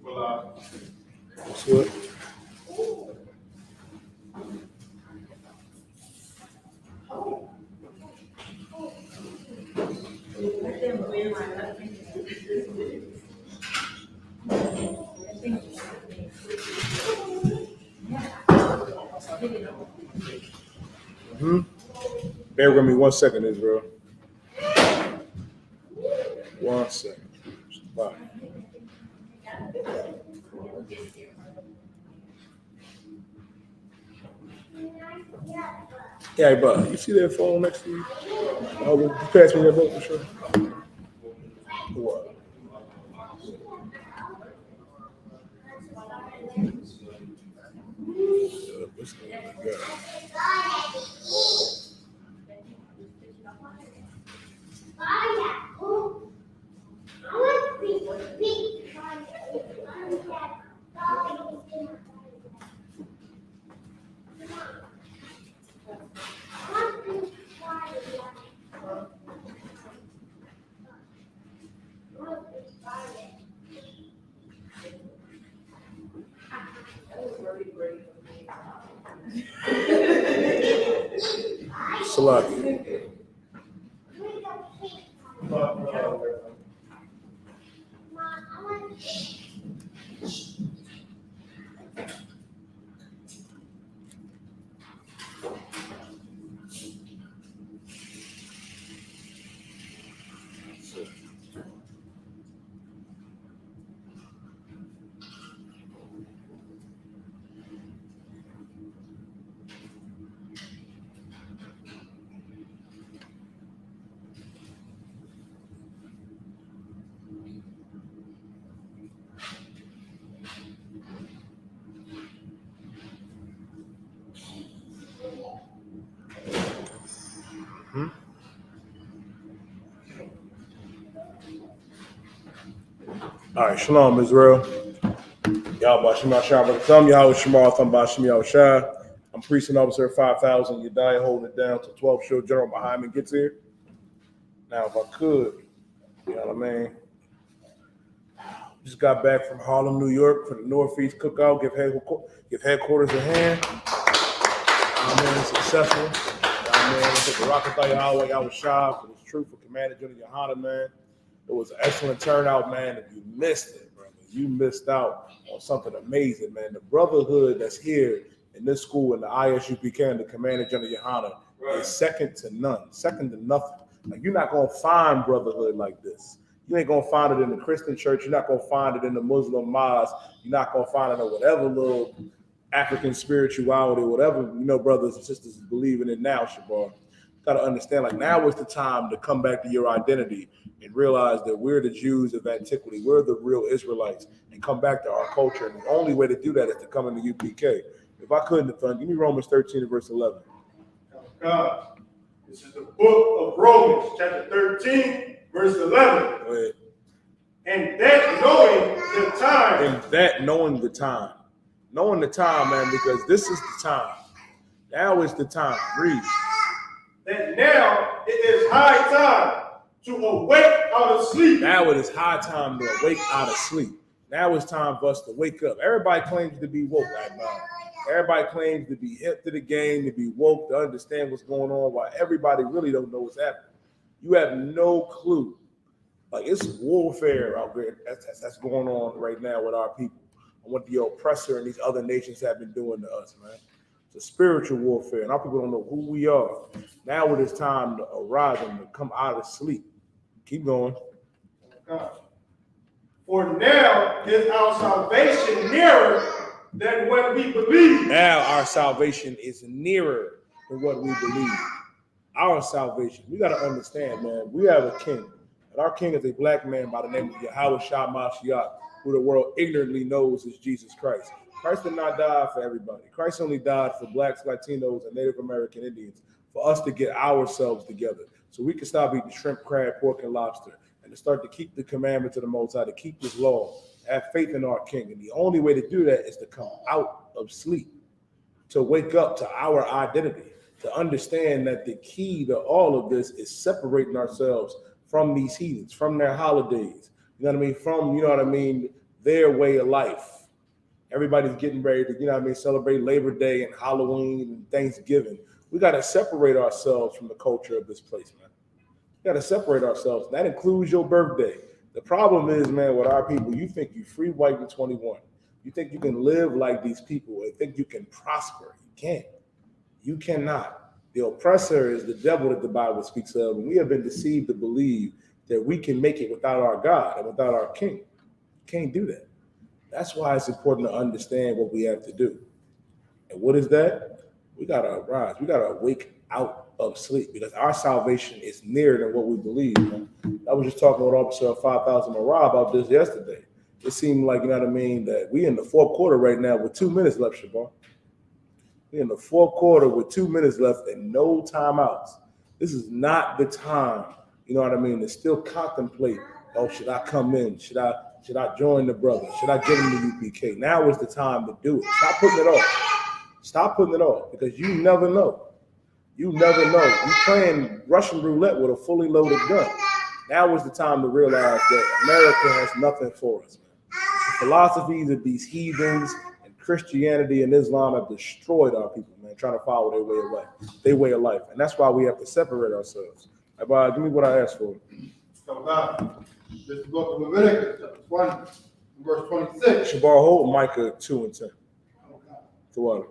What's good? Bear with me 1 second, Israel. 1 second. Bye. Yeah, bud. You see that phone next to you? Oh, you pass me that book for sure. What? Salaki. All right, shalom, Israel. Y'all Bashim Yahshua Thumb, Yahweh Shema Thumb Bashim Yahushua. I'm Priest and Officer 5000. You die holding it down till 12 show General MAHAYAMAN gets here. Now, if I could, you know what I mean? Just got back from Harlem, New York for the Northeast Cookout. Give headquarters a hand. Successful. Took the rocket by Yahweh Yahushua for this truth for Commander General Yohana, man. It was an excellent turnout, man. If you missed it, brother, you missed out on something amazing, man. The brotherhood that's here in this school in the ISUPK and the Commander General Yohana is second to none, second to nothing. Like, you're not gonna find brotherhood like this. You ain't gonna find it in the Christian church. You're not gonna find it in the Muslim mosque. You're not gonna find it in whatever little African spirituality, whatever, brothers and sisters believing in now, Shabar. Got to understand, like, now is the time to come back to your identity and realize that we're the Jews of antiquity. We're the real Israelites, and come back to our culture. And the only way to do that is to come into UPK. If I couldn't have done, give me Romans 13 and verse 11. God, this is the book of Romans, chapter 13, verse 11. Go ahead. And that knowing the time. Knowing the time, man, because this is the time. Now is the time. Read. That now it is high time to awake out of sleep. Now it is high time to awake out of sleep. Now it's time for us to wake up. Everybody claims to be woke right now. Everybody claims to be hip to the game, to be woke, to understand what's going on, while everybody really don't know what's happening. You have no clue. Like, it's warfare out there that's going on right now with our people, and what the oppressor and these other nations have been doing to us, man. It's a spiritual warfare, and our people don't know who we are. Now it is time to arise and to come out of sleep. Keep going. For now is our salvation nearer than what we believe. Now our salvation is nearer than what we believe. Our salvation. We got to understand, man, we have a king. And our king is a black man by the name of Yahweh Shah Mashiach, who the world ignorantly knows is Jesus Christ. Christ did not die for everybody. Christ only died for blacks, Latinos, and Native American Indians, for us to get ourselves together so we can stop eating shrimp, crab, pork, and lobster, and to start to keep the commandments of the Most High, to keep this law, have faith in our king. And the only way to do that is to come out of sleep, to wake up to our identity, to understand that the key to all of this is separating ourselves from these heathens, from their holidays, from, their way of life. Everybody's getting ready to, you know what I mean, celebrate Labor Day and Halloween and Thanksgiving. We got to separate ourselves from the culture of this place, man. We got to separate ourselves. That includes your birthday. The problem is, man, with our people, you think you free white in 21. You think you can live like these people and think you can prosper. You can't. You cannot. The oppressor is the devil that the Bible speaks of, and we have been deceived to believe that we can make it without our God and without our King. You can't do that. That's why it's important to understand what we have to do. And what is that? We got to arise. We got to wake out of sleep because our salvation is nearer than what we believe. Man. I was just talking with Officer 5000 Marab about this yesterday. It seemed like, you know what I mean, that we in the fourth quarter right now with 2 minutes left, Shabar. We in the fourth quarter with 2 minutes left and no timeouts. This is not the time, you know what I mean, to still contemplate, oh, should I come in? Should I join the brothers? Should I get in the UPK? Now is the time to do it. Stop putting it off. Stop putting it off because you never know. You never know. You're playing Russian roulette with a fully loaded gun. Now is the time to realize that America has nothing for us. The philosophies of these heathens and Christianity and Islam have destroyed our people, man, trying to follow their way of life. And that's why we have to separate ourselves. Hey, give me what I asked for. So God, this is book of Leviticus, chapter 20, verse 26. Shabar, hold Micah 2 and 10. Okay.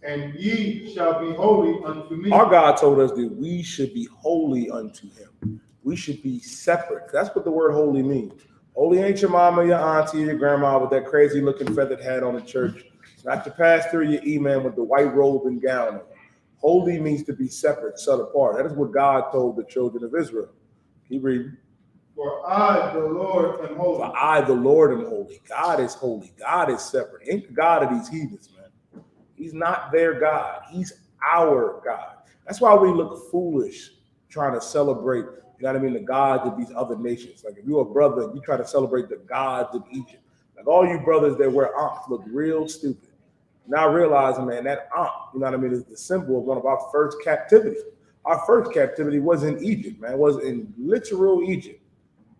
And ye shall be holy unto me. Our God told us that we should be holy unto him. We should be separate. That's what the word holy means. Holy ain't your mama, your auntie, your grandma with that crazy looking feathered hat on the church. It's not your pastor, your imam with the white robe and gown on. Holy means to be separate, set apart. That is what God told the children of Israel. Keep reading. For I, the Lord, am holy. For I, the Lord, am holy. God is holy. God is separate. Ain't the God of these heathens, man. He's not their God. He's our God. That's why we look foolish trying to celebrate, you know what I mean, the gods of these other nations. Like if you're a brother and you try to celebrate the gods of Egypt, like all you brothers that wear ankh look real stupid. Now realizing, man, that ankh, you know what I mean, is the symbol of one of our first captivities. Our first captivity was in Egypt, man. It was in literal Egypt.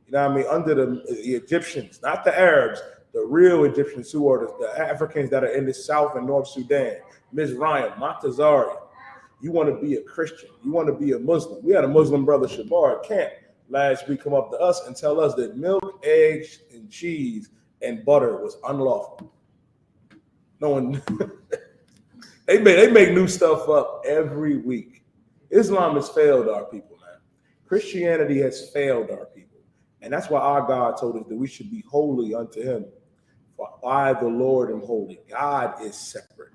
You know what I mean? Under the Egyptians, not the Arabs, the real Egyptians who are the Africans that are in the South and North Sudan. Ms. Ryan, Montazari. You want to be a Christian. You want to be a Muslim. We had a Muslim brother, Shabar, at camp last week come up to us and tell us that milk, eggs, and cheese and butter was unlawful. No one, they make new stuff up every week. Islam has failed our people, man. Christianity has failed our people. And that's why our God told us that we should be holy unto him. For I, the Lord, am holy. God is separate.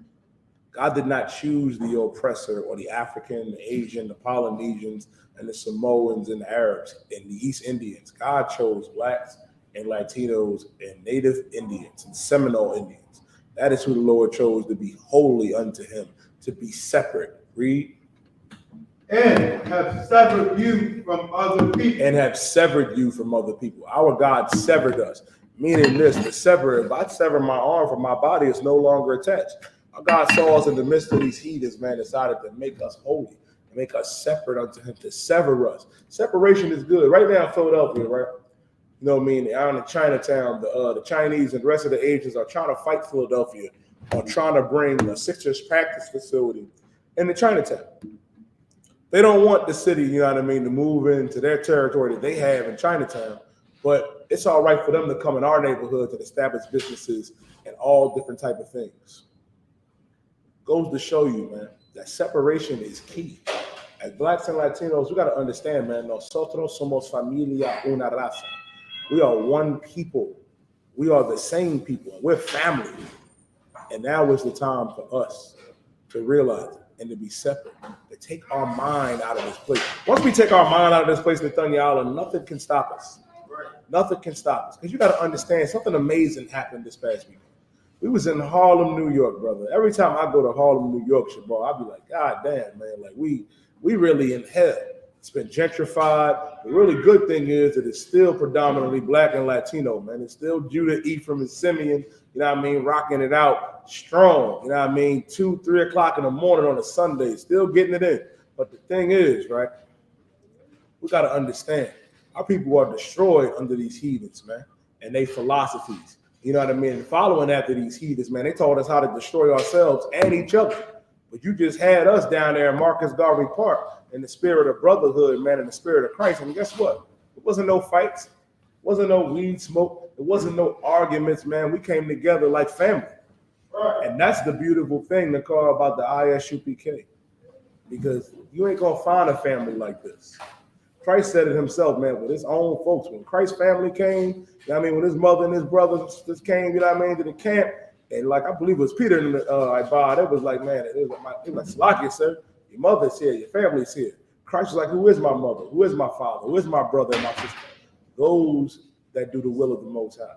God did not choose the oppressor or the African, the Asian, the Polynesians, and the Samoans and the Arabs and the East Indians. God chose blacks and Latinos and Native Indians and Seminole Indians. That is who the Lord chose to be holy unto him, to be separate. Read. And have severed you from other people. And have severed you from other people. Our God severed us. Meaning this, to sever, if I sever my arm from my body, it's no longer attached. Our God saw us in the midst of these heathens, man, decided to make us holy, to make us separate unto him, to sever us. Separation is good. Right now in Philadelphia, right? You know what I mean? Out in Chinatown, the Chinese and the rest of the Asians are trying to fight Philadelphia on trying to bring a Sixers practice facility into Chinatown. They don't want the city, you know what I mean, to move into their territory that they have in Chinatown, but it's all right for them to come in our neighborhoods and establish businesses and all different type of things. Goes to show you, man, that separation is key. As blacks and Latinos, we got to understand, man, nosotros somos familia una raza. We are one people. We are the same people. We're family. And now is the time for us to realize it and to be separate, to take our mind out of this place. Once we take our mind out of this place, Nathaniel, nothing can stop us. Nothing can stop us. Because you got to understand, something amazing happened this past week. We was in Harlem, New York, brother. Every time I go to Harlem, New York, Shabar, I'll be like, God damn, man, like we really in hell. It's been gentrified. The really good thing is that it's still predominantly black and Latino, man. It's still Judah, Ephraim, and Simeon, you know what I mean, rocking it out strong, you know what I mean, 2, 3 o'clock in the morning on a Sunday, still getting it in. But the thing is, right, we got to understand, our people are destroyed under these heathens, man, and their philosophies. You know what I mean? Following after these heathens, man, they taught us how to destroy ourselves and each other. But you just had us down there in Marcus Garvey Park in the spirit of brotherhood, man, in the spirit of Christ. And guess what? It wasn't no fights. It wasn't no weed smoke. It wasn't no arguments, man. We came together like family. Right. And that's the beautiful thing to call about the ISUPK. Because you ain't going to find a family like this. Christ said it himself, man, with his own folks. When Christ's family came, you know what I mean, when his mother and his brothers just came, you know what I mean, to the camp, and like I believe it was Peter and Ibad, it was like, man, it was like Slakia, sir, your mother's here, your family's here. Christ was like, who is my mother? Who is my father? Who is my brother and my sister? Those that do the will of the Most High.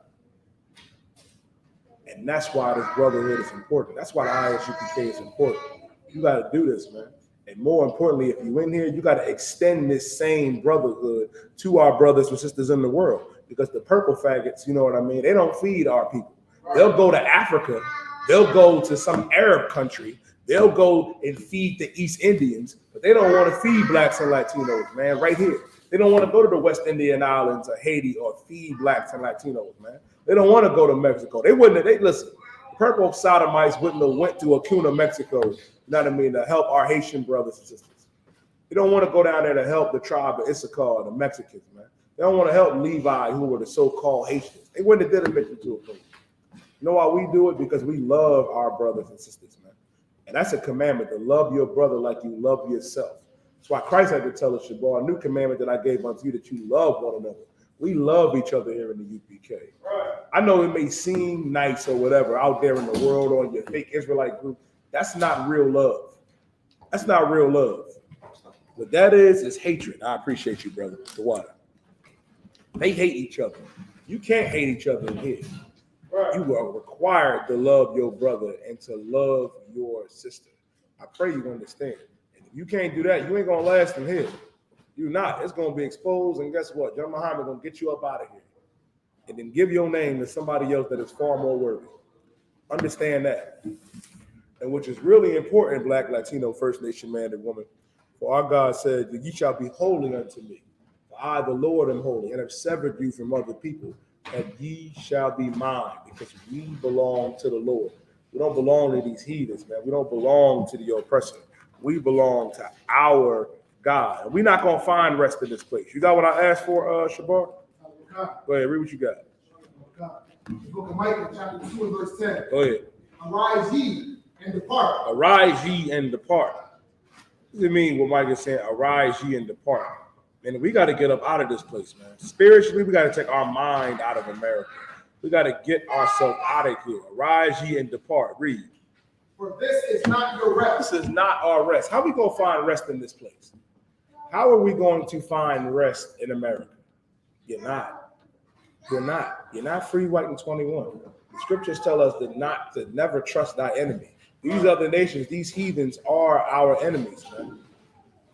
And that's why this brotherhood is important. That's why the ISUPK is important. You got to do this, man. And more importantly, if you're in here, you got to extend this same brotherhood to our brothers and sisters in the world. Because the purple faggots, you know what I mean? They don't feed our people. They'll go to Africa. They'll go to some Arab country. They'll go and feed the East Indians. But they don't want to feed blacks and Latinos, man, right here. They don't want to go to the West Indian Islands or Haiti or feed blacks and Latinos, man. They don't want to go to Mexico. They wouldn't have, listen, purple sodomites wouldn't have went to Acuna, Mexico, you know what I mean, to help our Haitian brothers and sisters. They don't want to go down there to help the tribe of Issachar, the Mexicans, man. They don't want to help Levi, who were the so-called Haitians. They wouldn't have did admit to a place. You know why we do it? Because we love our brothers and sisters, man. And that's a commandment, to love your brother like you love yourself. That's why Christ had to tell us, Shabar, a new commandment that I gave unto you, that you love one another. We love each other here in the UPK. Right. I know it may seem nice or whatever out there in the world or your fake Israelite group. That's not real love. That's not real love. What that is hatred. I appreciate you, brother. The water. They hate each other. You can't hate each other in here. Right. You are required to love your brother and to love your sister. I pray you understand. And if you can't do that, you ain't gonna last in here. You're not. It's gonna be exposed, and guess what? John Muhammad gonna get you up out of here, and then give your name to somebody else that is far more worthy. Understand that. And which is really important, Black, Latino, First Nation man and woman. For our God said, "Ye shall be holy unto me. For I, the Lord, am holy, and have severed you from other people, that ye shall be mine, because we belong to the Lord." We don't belong to these heathens, man. We don't belong to the oppressor. We belong to our God. We're not going to find rest in this place. You got what I asked for, Shabar? Go ahead, read what you got. The book of Micah, chapter 2 and verse 10. Go ahead. Arise ye and depart. Arise ye and depart. What does it mean what Micah is saying? Arise ye and depart. And we got to get up out of this place, man. Spiritually, we got to take our mind out of America. We got to get ourselves out of here. Arise ye and depart. Read. For this is not your rest. This is not our rest. How are we going to find rest in this place? How are we going to find rest in America? You're not. You're not. You're not free, white, and 21. The scriptures tell us to never trust thy enemy. These other nations, these heathens are our enemies, man.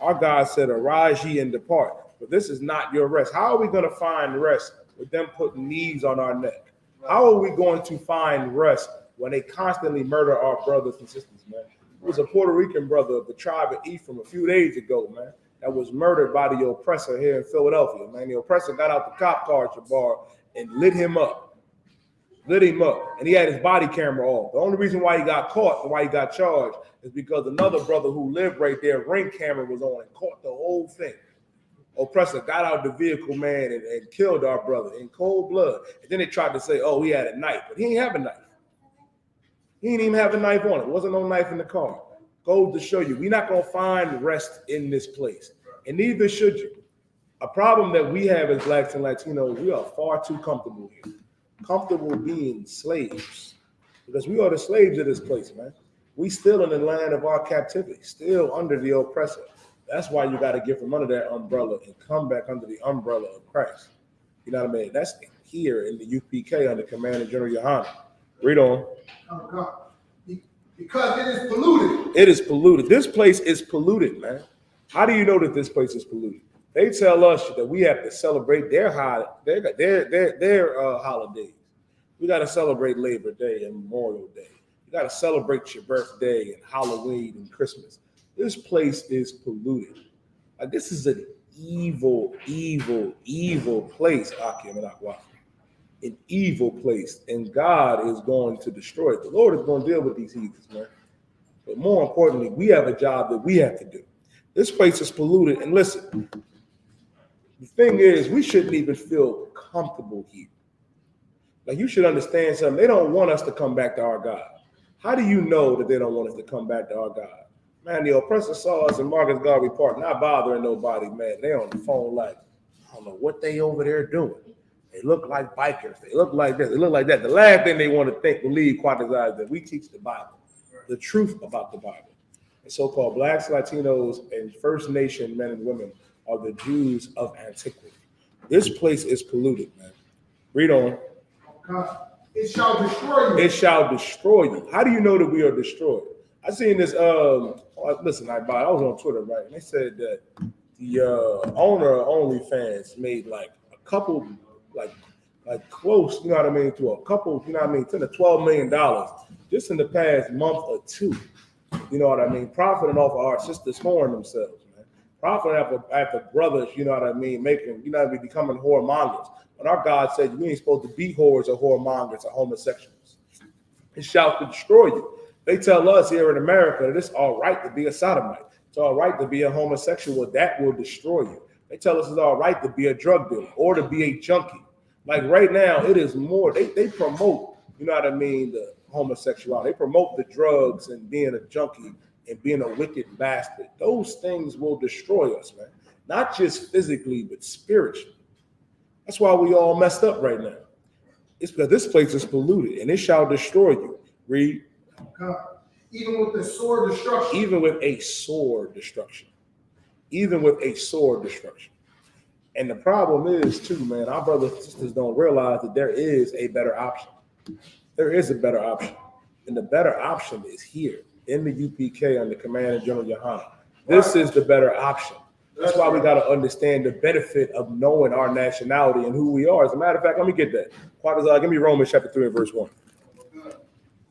Our God said, arise ye and depart. But this is not your rest. How are we going to find rest with them putting knees on our neck? How are we going to find rest when they constantly murder our brothers and sisters, man? It was a Puerto Rican brother of the tribe of Ephraim a few days ago, man, that was murdered by the oppressor here in Philadelphia, man. The oppressor got out the cop car, Jabbar, and lit him up. And he had his body camera off. The only reason why he got caught and why he got charged is because another brother who lived right there, ring camera was on and caught the whole thing. Oppressor got out the vehicle, man, and killed our brother in cold blood. And then they tried to say, oh, he had a knife, but he didn't have a knife. He didn't even have a knife on it. Wasn't no knife in the car. Goes to show you, we're not going to find rest in this place. And neither should you. A problem that we have as Blacks and Latinos, we are far too comfortable here. Comfortable being slaves. Because we are the slaves of this place, man. We still in the land of our captivity, still under the oppressor. That's why you got to get from under that umbrella and come back under the umbrella of Christ. You know what I mean? That's here in the UPK under Commander General Yohana. Read on. Oh, God. Because it is polluted. It is polluted. This place is polluted, man. How do you know that this place is polluted? They tell us that we have to celebrate their holidays. We got to celebrate Labor Day and Memorial Day. You got to celebrate your birthday and Halloween and Christmas. This place is polluted. Like, this is an evil, evil, evil place, Akim and Akwa. an evil place, and God is going to destroy it. The Lord is going to deal with these heathens, man. But more importantly, we have a job that we have to do. This place is polluted. And listen, the thing is, we shouldn't even feel comfortable here. Like, you should understand something. They don't want us to come back to our God. How do you know that they don't want us to come back to our God? Man, the oppressor saw us in Marcus Garvey Park, not bothering nobody, man. They on the phone like, I don't know what they over there doing. They look like bikers. They look like this. They look like that. The last thing they want to think, believe, quantize, that we teach the Bible, the truth about the Bible. And so-called blacks, Latinos, and First Nation men and women are the Jews of antiquity. This place is polluted, man. Read on. It shall destroy you. It shall destroy you. How do you know that we are destroyed? I seen this. Listen, I was on Twitter, right? And they said that the owner of OnlyFans made like a couple, like close, you know what I mean, to a couple, you know what I mean, $10 to $12 million just in the past month or two. You know what I mean? Profiting off of our sisters whoring themselves, man. Profiting after brothers, you know what I mean, making, you know what I mean, becoming whoremongers. But our God said we ain't supposed to be whores or whoremongers or homosexuals. It shall destroy you. They tell us here in America that it's all right to be a sodomite. It's all right to be a homosexual. That will destroy you. They tell us it's all right to be a drug dealer or to be a junkie. Like right now, it is more. They promote, you know what I mean, the homosexuality. They promote the drugs and being a junkie and being a wicked bastard. Those things will destroy us, man. Not just physically, but spiritually. That's why we all messed up right now. It's because this place is polluted, and it shall destroy you. Read. Even with the sword destruction. Even with a sword destruction. Even with a sword destruction. And the problem is, too, man, our brothers and sisters don't realize that there is a better option. There is a better option. And the better option is here in the UPK under Command of General Yohana. This is the better option. That's why we got to understand the benefit of knowing our nationality and who we are. As a matter of fact, let me get that. Give me Romans chapter 3 and verse 1.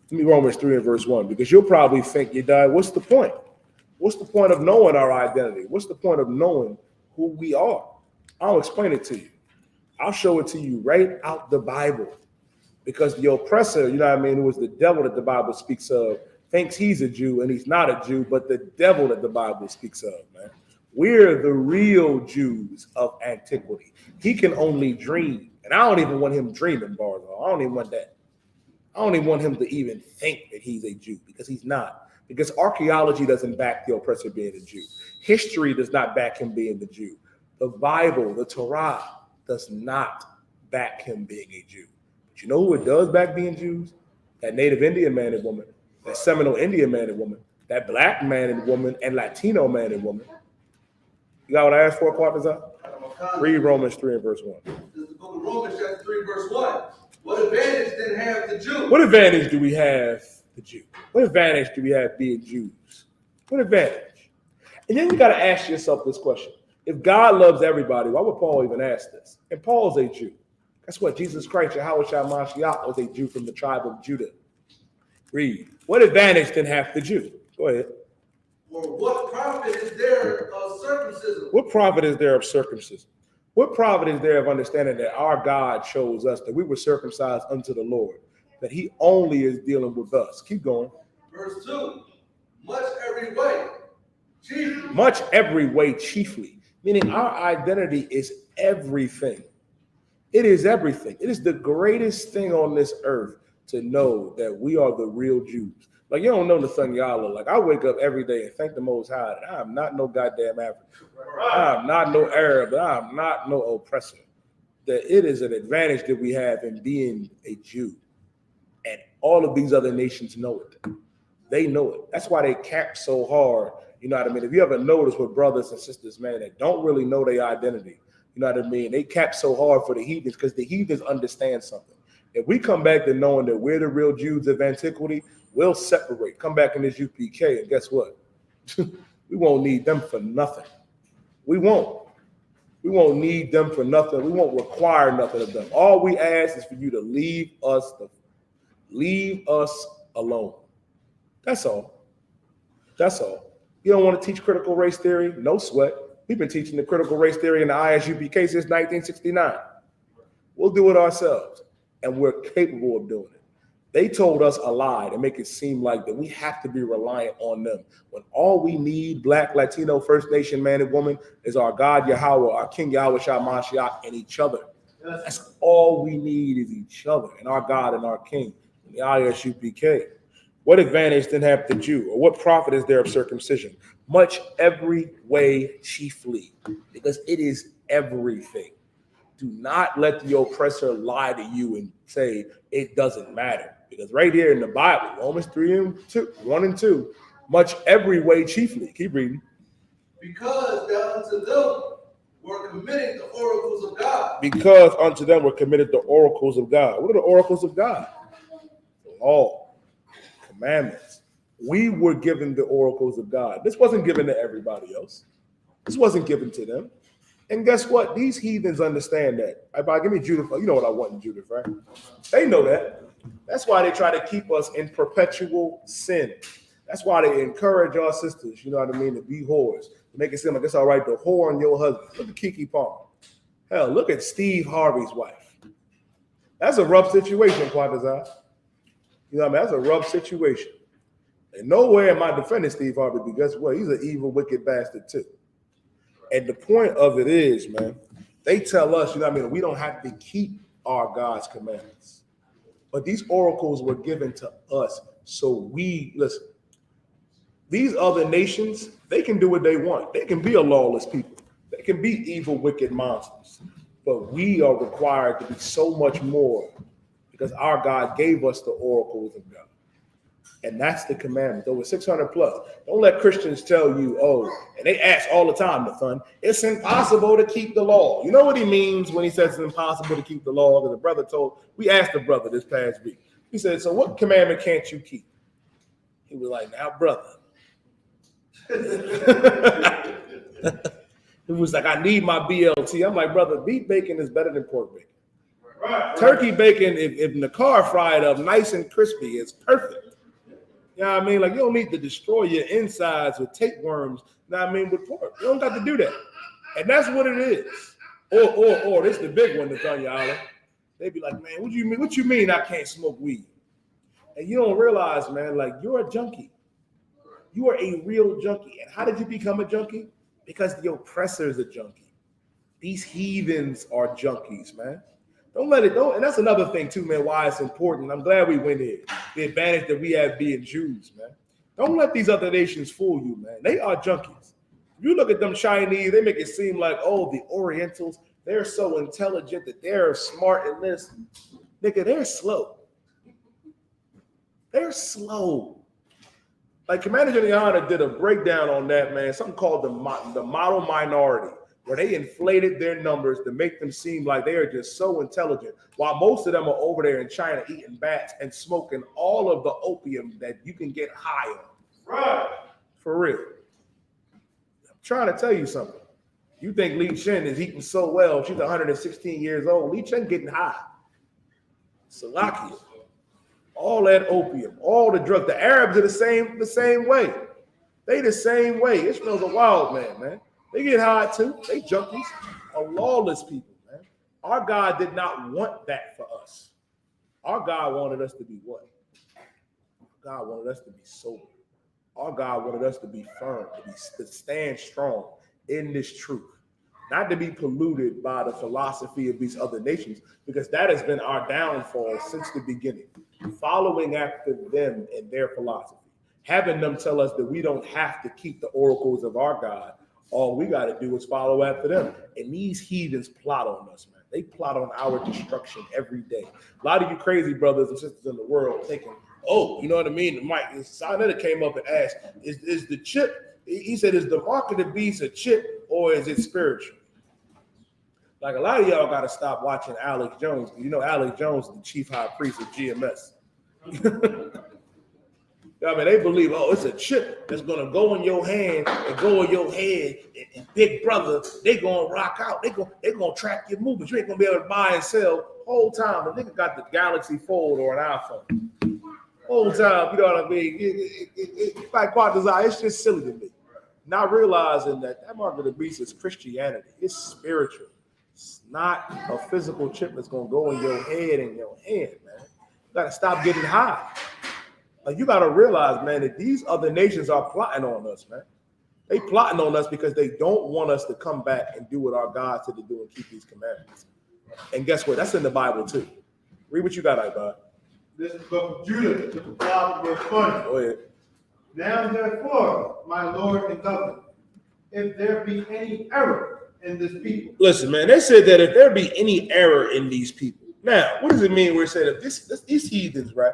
Give me Romans 3 and verse 1, because you'll probably think, you die, what's the point? What's the point of knowing our identity? What's the point of knowing who we are? I'll explain it to you. I'll show it to you right out the Bible. Because the oppressor, you know what I mean, who is the devil that the Bible speaks of, thinks he's a Jew and he's not a Jew, but the devil that the Bible speaks of, man. We're the real Jews of antiquity. He can only dream. And I don't even want him dreaming, Barzal. I don't even want that. I don't even want him to even think that he's a Jew, because he's not. Because archaeology doesn't back the oppressor being a Jew. History does not back him being the Jew. The Bible, the Torah, does not back him being a Jew. But you know who it does back being Jews? That Native Indian man and woman, that Seminole Indian man and woman, that Black man and woman, and Latino man and woman. You got what I asked for, Quatazar? Read Romans 3 and verse 1. This is the book of Romans chapter 3 verse 1. What advantage then have the Jew? What advantage do we have, the Jew? What advantage do we have being Jews? What advantage? And then you got to ask yourself this question. If God loves everybody, why would Paul even ask this? And Paul's a Jew. Guess what? Jesus Christ, Yahweh Mashiach, was a Jew from the tribe of Judah. Read. What advantage then hath the Jew? Go ahead. Or what profit is there of circumcision? What profit is there of circumcision? What profit is there of understanding that our God shows us that we were circumcised unto the Lord, that he only is dealing with us? Keep going. Verse 2. Much every way, chiefly. Much every way, chiefly. Meaning our identity is everything. It is everything. It is the greatest thing on this earth to know that we are the real Jews. Like, you don't know the thing y'all look like. I wake up every day and thank the Most High that I am not no goddamn African. I am not no Arab. I am not no oppressor. That it is an advantage that we have in being a Jew. And all of these other nations know it. They know it. That's why they cap so hard. You know what I mean? If you ever notice with brothers and sisters, man, that don't really know their identity, you know what I mean? They cap so hard for the heathens because the heathens understand something. If we come back to knowing that we're the real Jews of antiquity, we'll separate, come back in this UPK, and guess what? We won't need them for nothing. We won't. We won't need them for nothing. We won't require nothing of them. All we ask is for you to leave us alone. That's all. That's all. You don't want to teach critical race theory? No sweat. We've been teaching the critical race theory in the ISUPK since 1969. We'll do it ourselves. and we're capable of doing it. They told us a lie to make it seem like that we have to be reliant on them. When all we need, Black, Latino, First Nation, man and woman, is our God Yahweh, our King Yahweh Shah Mashiach, and each other. That's all we need is each other and our God and our King, and the ISUPK. What advantage then have the Jew, or what profit is there of circumcision? Much, every way, chiefly, because it is everything. Do not let the oppressor lie to you and say it doesn't matter. Because right here in the Bible, Romans 1 and 2, much every way chiefly. Keep reading. Because that unto them were committed the oracles of God. Because unto them were committed the oracles of God. What are the oracles of God? The law, commandments. We were given the oracles of God. This wasn't given to everybody else. This wasn't given to them. And guess what? These heathens understand that. Give me Judith. You know what I want in Judith, right? They know that. That's why they try to keep us in perpetual sin. That's why they encourage our sisters, you know what I mean, to be whores. To make it seem like it's all right to whore on your husband. Look at Kiki Palmer. Hell, look at Steve Harvey's wife. That's a rough situation, Quadazar. You know what I mean? That's a rough situation. And nowhere am I defending Steve Harvey, because guess what? He's an evil, wicked bastard too. And the point of it is, man, they tell us, you know what I mean, we don't have to keep our God's commandments. But these oracles were given to us. So we, listen, these other nations, they can do what they want. They can be a lawless people. They can be evil, wicked monsters. But we are required to be so much more, because our God gave us the oracles of God. And that's the commandment. Over 600 plus. Don't let Christians tell you, oh, and they ask all the time, Nathan, it's impossible to keep the law. You know what he means when he says it's impossible to keep the law? That the brother we asked the brother this past week. He said, so what commandment can't you keep? He was like, now, brother. He was like, I need my BLT. I'm like, brother, beef bacon is better than pork bacon. Right. Turkey bacon, if in the car fried up nice and crispy, it's perfect. You know what I mean? Like, you don't need to destroy your insides with tapeworms, you know what I mean, with pork. You don't got to do that. And that's what it is. Or this is the big one that's on your island. They be like, man, what you mean I can't smoke weed? And you don't realize, man, like, you're a junkie. You are a real junkie. And how did you become a junkie? Because the oppressor is a junkie. These heathens are junkies, man. Don't let it go. And that's another thing too, man, why it's important. I'm glad we went here. The advantage that we have being Jews, man. Don't let these other nations fool you, man. They are junkies. If you look at them Chinese, they make it seem like, oh, the Orientals, they're so intelligent that they're smart in this. Nigga, they're slow. They're slow. Like Commander General did a breakdown on that, man, something called the model minority, where they inflated their numbers to make them seem like they are just so intelligent, while most of them are over there in China eating bats and smoking all of the opium that you can get high on. Right. For real. I'm trying to tell you something. You think Li Chen is eating so well, she's 116 years old. Li Chen getting high. Salakia. All that opium, all the drugs. The Arabs are the same way. They the same way. Ishmael's a wild man. They get high too. They junkies are lawless people, man. Our God did not want that for us. Our God wanted us to be what? God wanted us to be sober. Our God wanted us to be firm, to stand strong in this truth, not to be polluted by the philosophy of these other nations, because that has been our downfall since the beginning. Following after them and their philosophy, having them tell us that we don't have to keep the oracles of our God. All we got to do is follow after them. And these heathens plot on us, man. They plot on our destruction every day. A lot of you crazy brothers and sisters in the world thinking, oh, you know what I mean? Mike Sinetta came up and asked, is the chip, he said, is the mark of the beast a chip or is it spiritual? Like, a lot of y'all got to stop watching Alex Jones. You know, Alex Jones is the chief high priest of GMS. I mean, they believe, oh, it's a chip that's going to go in your hand and go in your head. And big brother, they going to rock out. They going to track your movements. You ain't going to be able to buy and sell whole time. The nigga got the Galaxy Fold or an iPhone. Whole time, you know what I mean? It's like part design. It's just silly to me. Not realizing that mark of the beast is Christianity. It's spiritual. It's not a physical chip that's gonna go in your head and your hand, man. You gotta stop getting high. Like, you gotta realize, man, that these other nations are plotting on us, man. They plotting on us because they don't want us to come back and do what our God said to do and keep these commandments. And guess what? That's in the Bible too. Read what you got, Ibad. This is the book of Judah, chapter 5, verse 20. Go ahead. Now therefore, my Lord and Governor, if there be any error in this people. Listen, man, they said that if there be any error in these people. Now, what does it mean where it said if these heathens, right?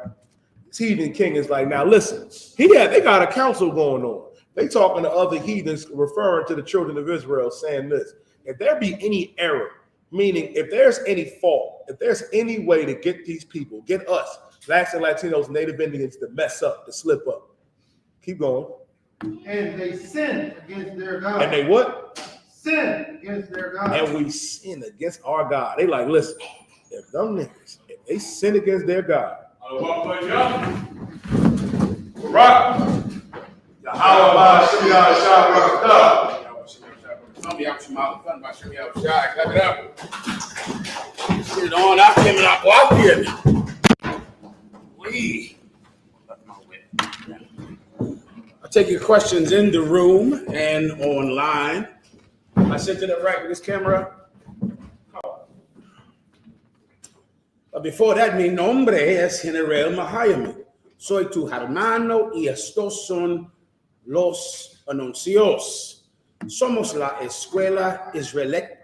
This heathen king is like, now listen, they got a council going on. They talking to other heathens, referring to the children of Israel, saying this: if there be any error, meaning if there's any fault, if there's any way to get these people, get us, blacks and Latinos, Native Indians, to mess up, to slip up. Keep going. And they sin against their God. And they what? Sin against their God. And we sin against our God. They like, listen, if them niggas, if they sin against their God. Rock. How about Shimmy Shah? Clap it up. Get it on. I came out. Go out here. We. I'll take your questions in the room and online. I sit to the right with this camera. But before that, mi nombre es General Mahayaman. Soy tu hermano y estos son los anuncios. Somos la escuela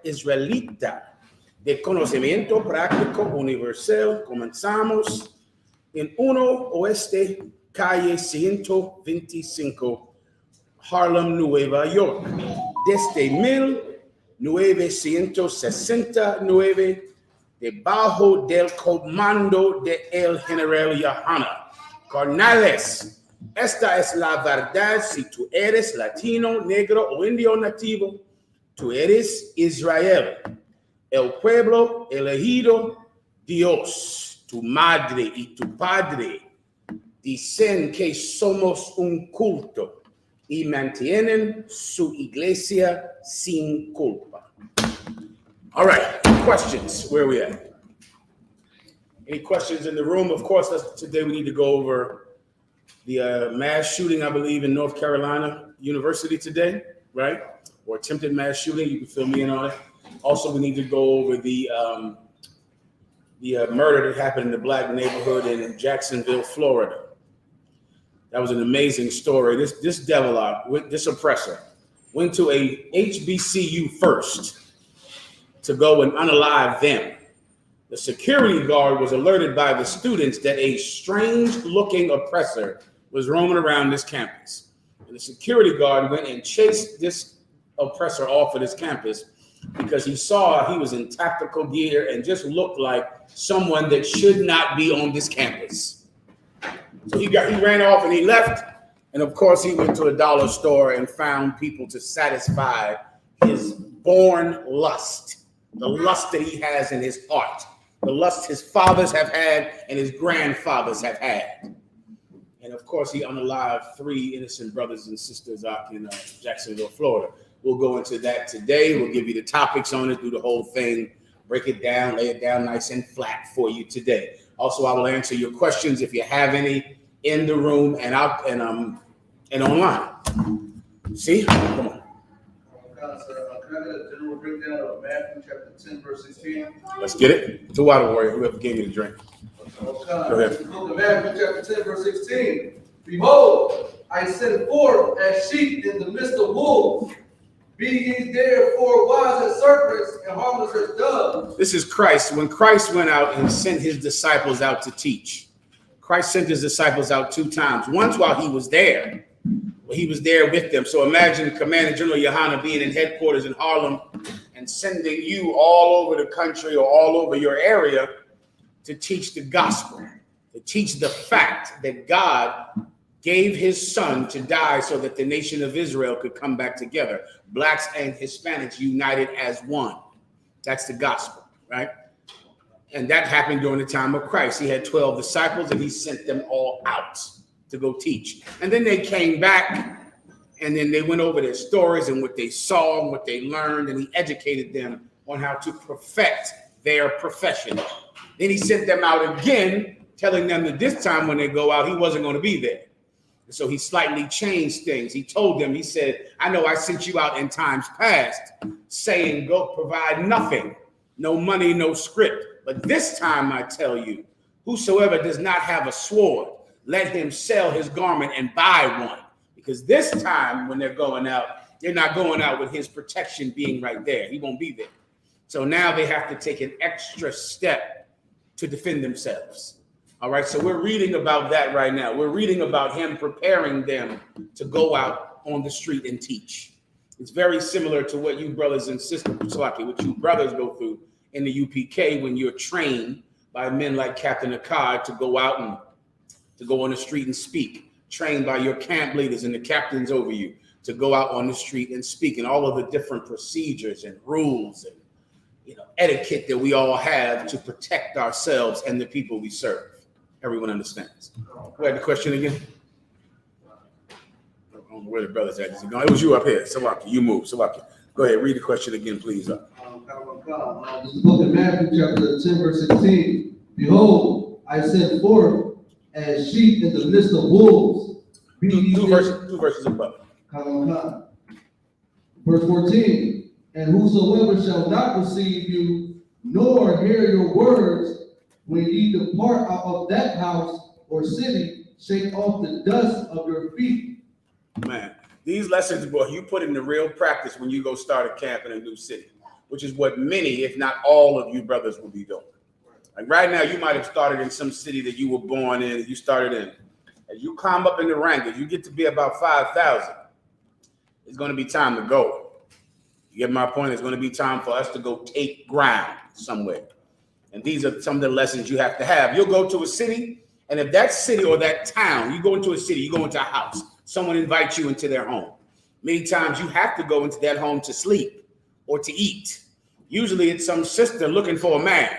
israelita de conocimiento práctico universal. Comenzamos en 1 Oeste, calle 125, Harlem, Nueva York. Desde 1969, debajo del comando de el general Yohana Cornales. Esta es la verdad. Si tú eres latino, negro o indio nativo, tú eres Israel, el pueblo elegido. Dios, tu madre y tu padre dicen que somos un culto y mantienen su iglesia sin culpa. All right, questions. Where are we at? Any questions in the room? Of course, today we need to go over the mass shooting, I believe, in North Carolina University today, right? Or attempted mass shooting. You can fill me in on it. Also, we need to go over the murder that happened in the black neighborhood in Jacksonville, Florida. That was an amazing story. This devil, this oppressor, went to a HBCU first to go and unalive them. The security guard was alerted by the students that a strange-looking oppressor was roaming around this campus. And the security guard went and chased this oppressor off of this campus because he saw he was in tactical gear and just looked like someone that should not be on this campus. So he ran off and he left. And of course, he went to a dollar store and found people to satisfy his born lust, the lust that he has in his heart. The lust his fathers have had and his grandfathers have had. And of course, he unalived 3 innocent brothers and sisters out in Jacksonville, Florida. We'll go into that today. We'll give you the topics on it, do the whole thing, break it down, lay it down nice and flat for you today. Also, I will answer your questions if you have any in the room and out and online. See? Come on. Can I get a general breakdown of Matthew chapter 10, verse 16? Let's get it. The water warrior, whoever gave me the drink. Go ahead. The book of Matthew chapter 10, verse 16. Behold, I send forth as sheep in the midst of wolves. Be ye therefore wise as serpents and harmless as doves. This is Christ. When Christ went out and sent his disciples out to teach, Christ sent his disciples out 2 times. Once while he was there. He was there with them. So imagine Commander General Yohana being in headquarters in Harlem and sending you all over the country or all over your area to teach the gospel, to teach the fact that God gave his son to die so that the nation of Israel could come back together. Blacks and Hispanics united as one. That's the gospel, right? And that happened during the time of Christ. He had 12 disciples and he sent them all out to go teach. And then they came back and then they went over their stories and what they saw and what they learned, and he educated them on how to perfect their profession. Then he sent them out again, telling them that this time when they go out, he wasn't going to be there. And so he slightly changed things. He told them, he said, I know I sent you out in times past saying, go provide nothing, no money, no script. But this time I tell you, whosoever does not have a sword, let him sell his garment and buy one. Because this time when they're going out, they're not going out with his protection being right there. He won't be there. So now they have to take an extra step to defend themselves. All right, so we're reading about that right now. We're reading about him preparing them to go out on the street and teach. It's very similar to what you brothers and sisters, what you brothers go through in the UPK when you're trained by men like Captain Akkad to go out and to go on the street and speak, trained by your camp leaders and the captains over you to go out on the street and speak, and all of the different procedures and rules and etiquette that we all have to protect ourselves and the people we serve. Everyone understands. Go ahead, the question again. I don't know where the brothers at. It was you up here. Salaki, you move. Salaki. Go ahead, read the question again, please. This is book of Matthew, chapter 10, verse 16. Behold, I send forth as sheep in the midst of wolves. Two verses above. Verse 14. And whosoever shall not receive you, nor hear your words, when ye depart out of that house or city, shake off the dust of your feet. Man, these lessons, boy, you put into real practice when you go start a camp in a new city, which is what many, if not all of you brothers will be doing. Like right now, you might have started in some city that you were born in, that you started in. As you climb up in the rank, as you get to be about 5,000, it's going to be time to go. You get my point? It's going to be time for us to go take ground somewhere. And these are some of the lessons you have to have. You'll go to a city, and if that city or that town, you go into a city, you go into a house, someone invites you into their home. Many times you have to go into that home to sleep or to eat. Usually it's some sister looking for a man.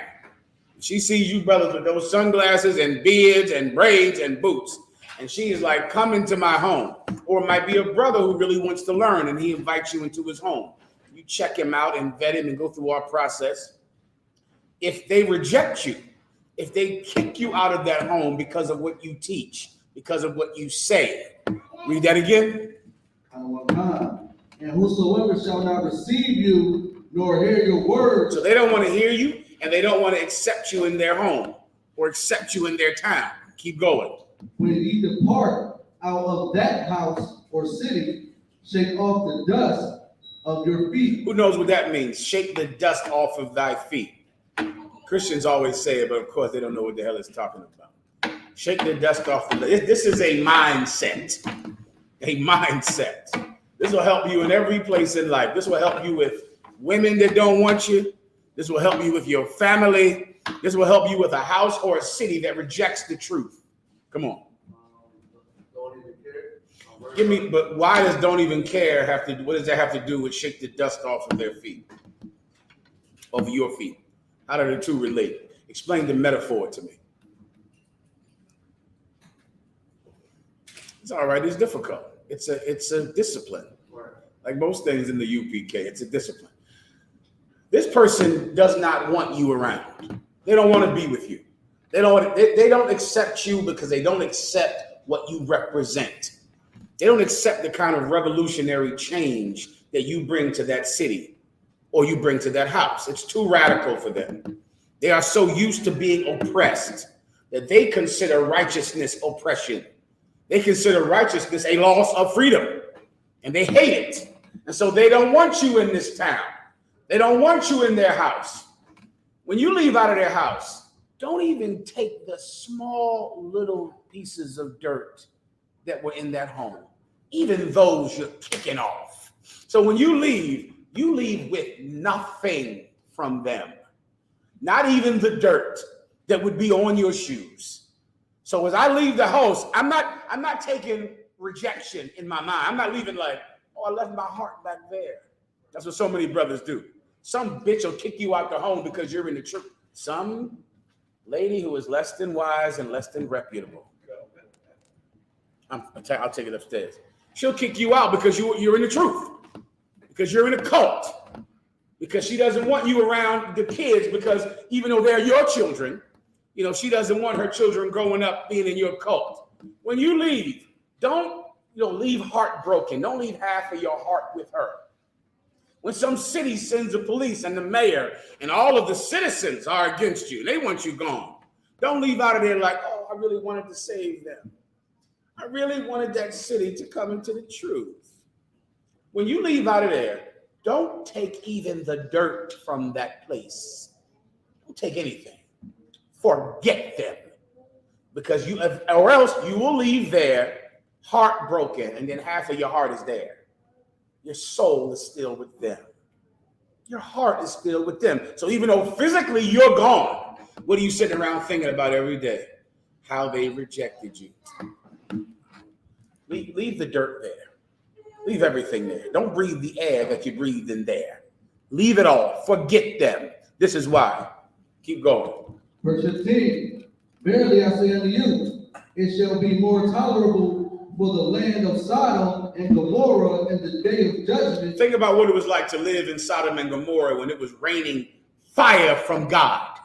She sees you brothers with those sunglasses and beards and braids and boots. And she is like, come into my home. Or it might be a brother who really wants to learn and he invites you into his home. You check him out and vet him and go through our process. If they reject you, if they kick you out of that home because of what you teach, because of what you say, read that again. And whosoever shall not receive you, nor hear your words. So they don't want to hear you, and they don't want to accept you in their home or accept you in their town. Keep going. When ye depart out of that house or city, shake off the dust of your feet. Who knows what that means? Shake the dust off of thy feet. Christians always say it, but of course they don't know what the hell it's talking about. Shake the dust off. This is a mindset. A mindset. This will help you in every place in life. This will help you with women that don't want you. This will help you with your family. This will help you with a house or a city that rejects the truth. Come on. Don't even care. Give me, but why does don't even care have to, what does that have to do with shake the dust off of their feet? Of your feet? How do the two relate? Explain the metaphor to me. It's all right. It's difficult. It's a discipline. Like most things in the UPK, it's a discipline. This person does not want you around. They don't want to be with you. They don't accept you because they don't accept what you represent. They don't accept the kind of revolutionary change that you bring to that city or you bring to that house. It's too radical for them. They are so used to being oppressed that they consider righteousness oppression. They consider righteousness a loss of freedom, and they hate it. And so they don't want you in this town. They don't want you in their house. When you leave out of their house, don't even take the small little pieces of dirt that were in that home. Even those you're kicking off. So when you leave with nothing from them. Not even the dirt that would be on your shoes. So as I leave the house, I'm not taking rejection in my mind. I'm not leaving like, oh, I left my heart back there. That's what so many brothers do. Some bitch will kick you out the home because you're in the church. Some lady who is less than wise and less than reputable. I'll take it upstairs. She'll kick you out because you're in the truth. Because you're in a cult. because she doesn't want you around the kids, because even though they're your children, she doesn't want her children growing up being in your cult. When you leave, don't leave heartbroken. Don't leave half of your heart with her. When some city sends the police and the mayor and all of the citizens are against you, they want you gone. Don't leave out of there like, oh, I really wanted to save them. I really wanted that city to come into the truth. When you leave out of there, don't take even the dirt from that place. Don't take anything. Forget them. Because or else you will leave there heartbroken, and then half of your heart is there. Your soul is still with them. Your heart is still with them. So even though physically you're gone, what are you sitting around thinking about every day? How they rejected you. Leave the dirt there. Leave everything there. Don't breathe the air that you breathed in there. Leave it all. Forget them. This is why. Keep going. Verse 15. Verily I say unto you, it shall be more tolerable for the land of Sodom and Gomorrah in the day of judgment. Think about what it was like to live in Sodom and Gomorrah when it was raining fire from God.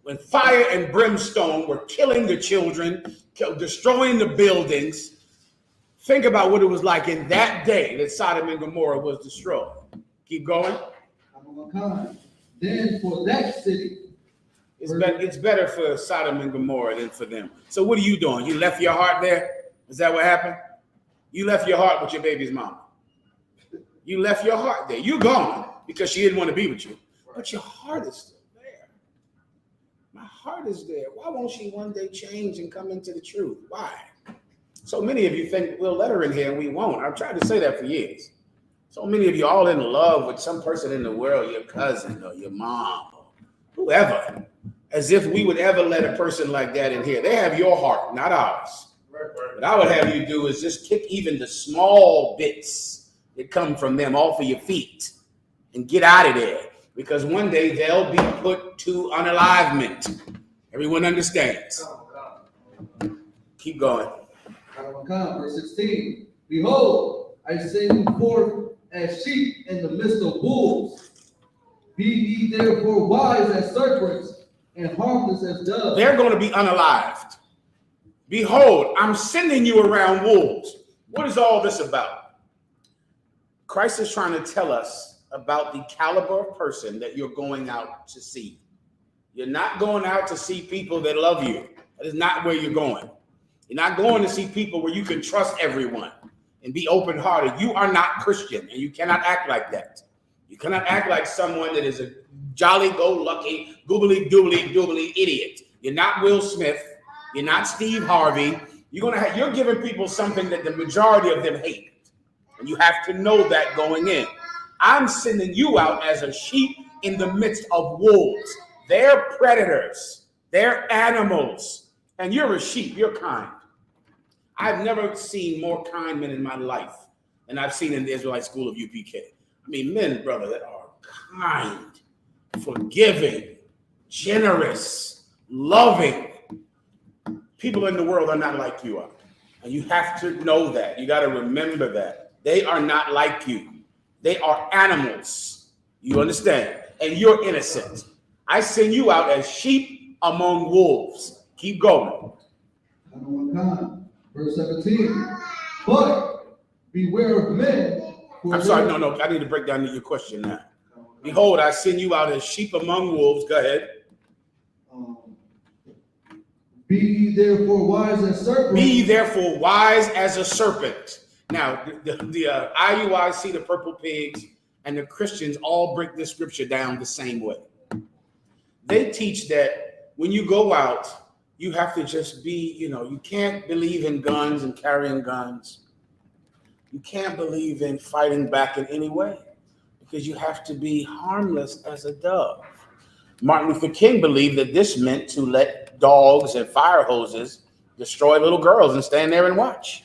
When fire and brimstone were killing the children, destroying the buildings. Think about what it was like in that day that Sodom and Gomorrah was destroyed. Keep going. Then for that city. It's better for Sodom and Gomorrah than for them. So what are you doing? You left your heart there? Is that what happened? You left your heart with your baby's mama. You left your heart there. You're gone because she didn't want to be with you. But your heart is still there. My heart is there. Why won't she one day change and come into the truth? Why? So many of you think we'll let her in here and we won't. I've tried to say that for years. So many of you all in love with some person in the world, your cousin or your mom or whoever, as if we would ever let a person like that in here. They have your heart, not ours. What I would have you do is just kick even the small bits that come from them off of your feet and get out of there, because one day they'll be put to unalivement. Everyone understands. Keep going. Verse 16. Behold, I send you forth as sheep in the midst of wolves. Be ye therefore wise as serpents and harmless as doves. They're going to be unalived. Behold, I'm sending you around wolves. What is all this about? Christ is trying to tell us about the caliber of person that you're going out to see. You're not going out to see people that love you. That is not where you're going. You're not going to see people where you can trust everyone and be open-hearted. You are not Christian, and you cannot act like that. You cannot act like someone that is a jolly-go-lucky, goobly-doobly idiot. You're not Will Smith. You're not Steve Harvey. You're giving people something that the majority of them hate. And you have to know that going in. I'm sending you out as a sheep in the midst of wolves. They're predators. They're animals. And you're a sheep. You're kind. I've never seen more kind men in my life than I've seen in the Israelite School of UPK. I mean, men, brother, that are kind, forgiving, generous, loving. People in the world are not like you are. And you have to know that. You got to remember that. They are not like you. They are animals. You understand? And you're innocent. I send you out as sheep among wolves. Keep going. Verse 17. But beware of men. I'm sorry. No. I need to break down your question now. Behold, I send you out as sheep among wolves. Go ahead. Be ye therefore wise as serpents. Be ye therefore wise as a serpent. Now, the IUIC, the Purple Pigs, and the Christians all break this scripture down the same way. They teach that when you go out, you have to just be, you can't believe in guns and carrying guns. You can't believe in fighting back in any way because you have to be harmless as a dove. Martin Luther King believed that this meant to let dogs and fire hoses destroy little girls and stand there and watch.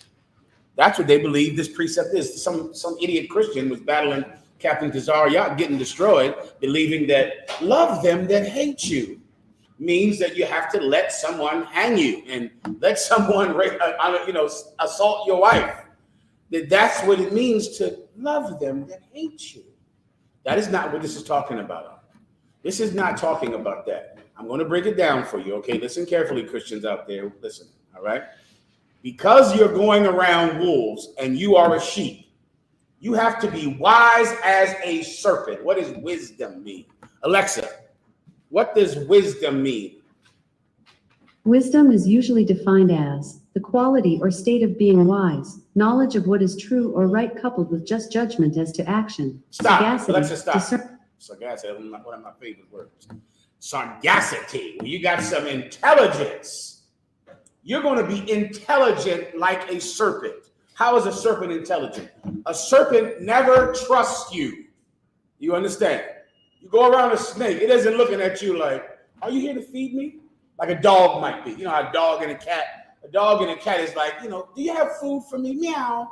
That's what they believe this precept is. Some idiot Christian was battling Captain Tazar Yacht getting destroyed, believing that love them that hate you means that you have to let someone hang you and let someone assault your wife. That's what it means to love them that hate you. That is not what this is talking about. This is not talking about that. I'm going to break it down for you, okay? Listen carefully, Christians out there. Listen, all right? Because you're going around wolves and you are a sheep, you have to be wise as a serpent. What does wisdom mean? Alexa, what does wisdom mean? Wisdom is usually defined as the quality or state of being wise, knowledge of what is true or right coupled with just judgment as to action. Stop. Sagacity, Alexa, stop. discern- Sagacity, one of my favorite words. Sagacity. You got some intelligence. You're going to be intelligent like a serpent. How is a serpent intelligent? A serpent never trusts you. You understand? You go around a snake, it isn't looking at you like, are you here to feed me? Like a dog might be. You know how a dog and a cat is like, you know, do you have food for me? Meow,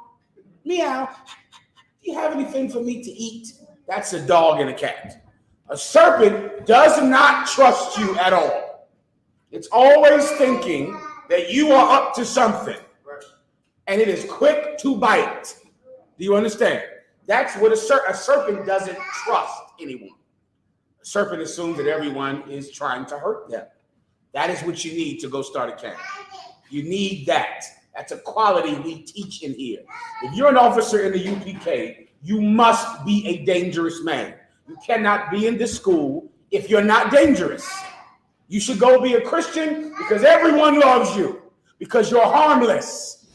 meow. Do you have anything for me to eat? That's a dog and a cat. A serpent does not trust you at all. It's always thinking that you are up to something. And it is quick to bite. Do you understand? That's what a serpent doesn't trust anyone. A serpent assumes that everyone is trying to hurt them. That is what you need to go start a camp. You need that. That's a quality we teach in here. If you're an officer in the UPK, you must be a dangerous man. You cannot be in this school if you're not dangerous. You should go be a Christian because everyone loves you, because you're harmless,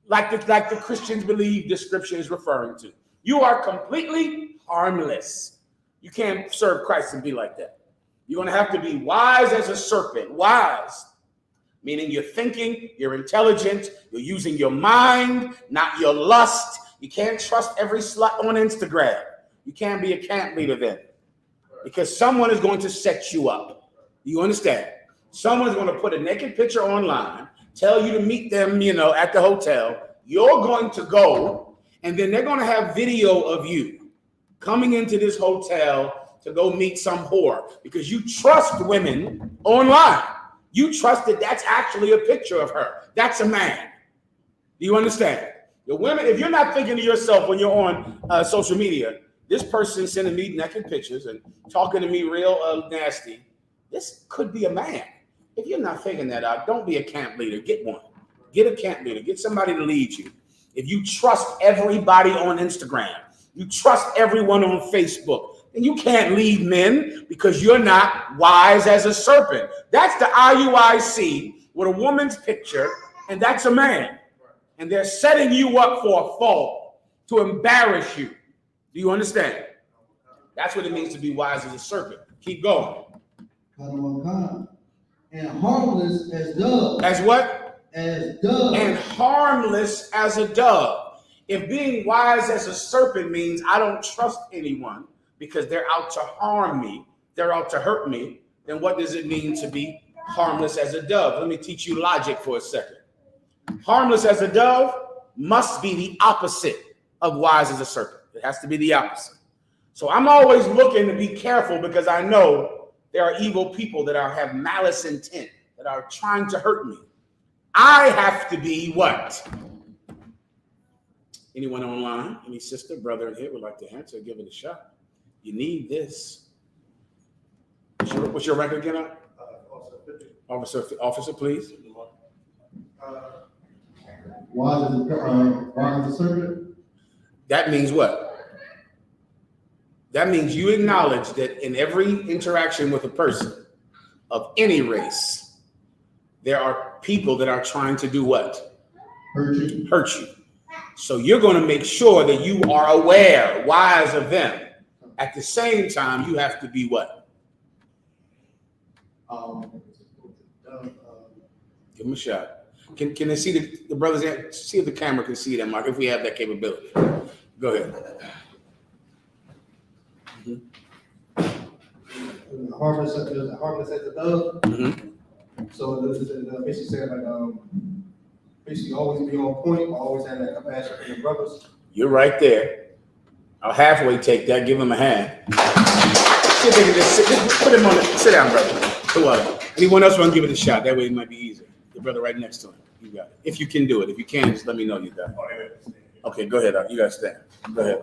like the Christians believe the scripture is referring to. You are completely harmless. You can't serve Christ and be like that. You're going to have to be wise as a serpent. Wise, meaning you're thinking, you're intelligent, you're using your mind, not your lust. You can't trust every slut on Instagram. You can't be a camp leader then, because someone is going to set you up. You understand? Someone's going to put a naked picture online, tell you to meet them, at the hotel. You're going to go, and then they're going to have video of you coming into this hotel to go meet some whore, because you trust women online. You trust that that's actually a picture of her. That's a man. Do you understand? The women, if you're not thinking to yourself when you're on social media, this person sending me naked pictures and talking to me real nasty, this could be a man. If you're not figuring that out, don't be a camp leader. Get one. Get a camp leader. Get somebody to lead you. If you trust everybody on Instagram, you trust everyone on Facebook, then you can't lead men because you're not wise as a serpent. That's the IUIC with a woman's picture, and that's a man. And they're setting you up for a fall to embarrass you. Do you understand? That's what it means to be wise as a serpent. Keep going. And harmless as doves. As what? As doves. And harmless as a dove. If being wise as a serpent means I don't trust anyone because they're out to harm me, they're out to hurt me, then what does it mean to be harmless as a dove? Let me teach you logic for a second. Harmless as a dove must be the opposite of wise as a serpent. It has to be the opposite. So I'm always looking to be careful because I know there are evil people that have malice intent, that are trying to hurt me. I have to be what? Anyone online, any sister, brother in here would like to answer, give it a shot. You need this. What's your rank again? Officer, please. Wise as a serpent. That means what? That means you acknowledge that in every interaction with a person of any race, there are people that are trying to do what? Hurt you. Hurt you. So you're going to make sure that you are aware, wise of them. At the same time, you have to be what? Give them a shot. Can they see the brothers? See if the camera can see them, Mark, if we have that capability. Go ahead. Harmless as a dove. Mm-hmm. So this is basically saying like basically always be on point, always have that compassion for your brothers. You're right there. I'll halfway take that. Give him a hand. See if they can just put him on. Sit down, brother. Anyone else want to give it a shot? That way it might be easier. The brother right next to him. You got it. If you can do it. If you can't, just let me know you got it. Okay, go ahead. You got to stand. Go ahead.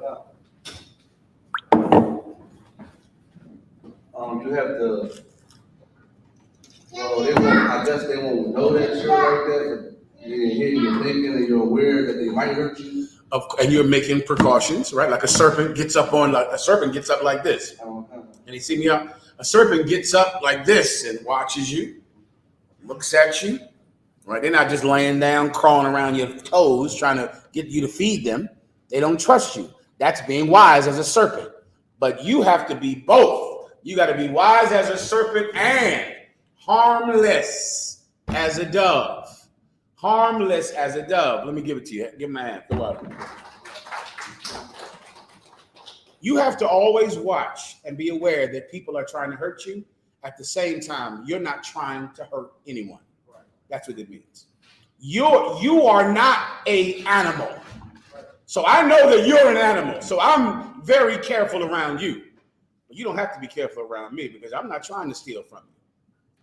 you have to, well, they won't, I guess they won't know that you're like that, but you're thinking and you're aware that they might hurt you. And you're making precautions, right? Like a serpent gets up like this. And you see me up? A serpent gets up like this and watches you, looks at you, right? They're not just laying down, crawling around your toes, trying to get you to feed them. They don't trust you. That's being wise as a serpent. But you have to be both. You got to be wise as a serpent and harmless as a dove. Harmless as a dove. Let me give it to you. Give me my hand. Go out. You have to always watch and be aware that people are trying to hurt you. At the same time, you're not trying to hurt anyone. That's what it means. You are not an animal. So I know that you're an animal. So I'm very careful around you. But you don't have to be careful around me because I'm not trying to steal from you.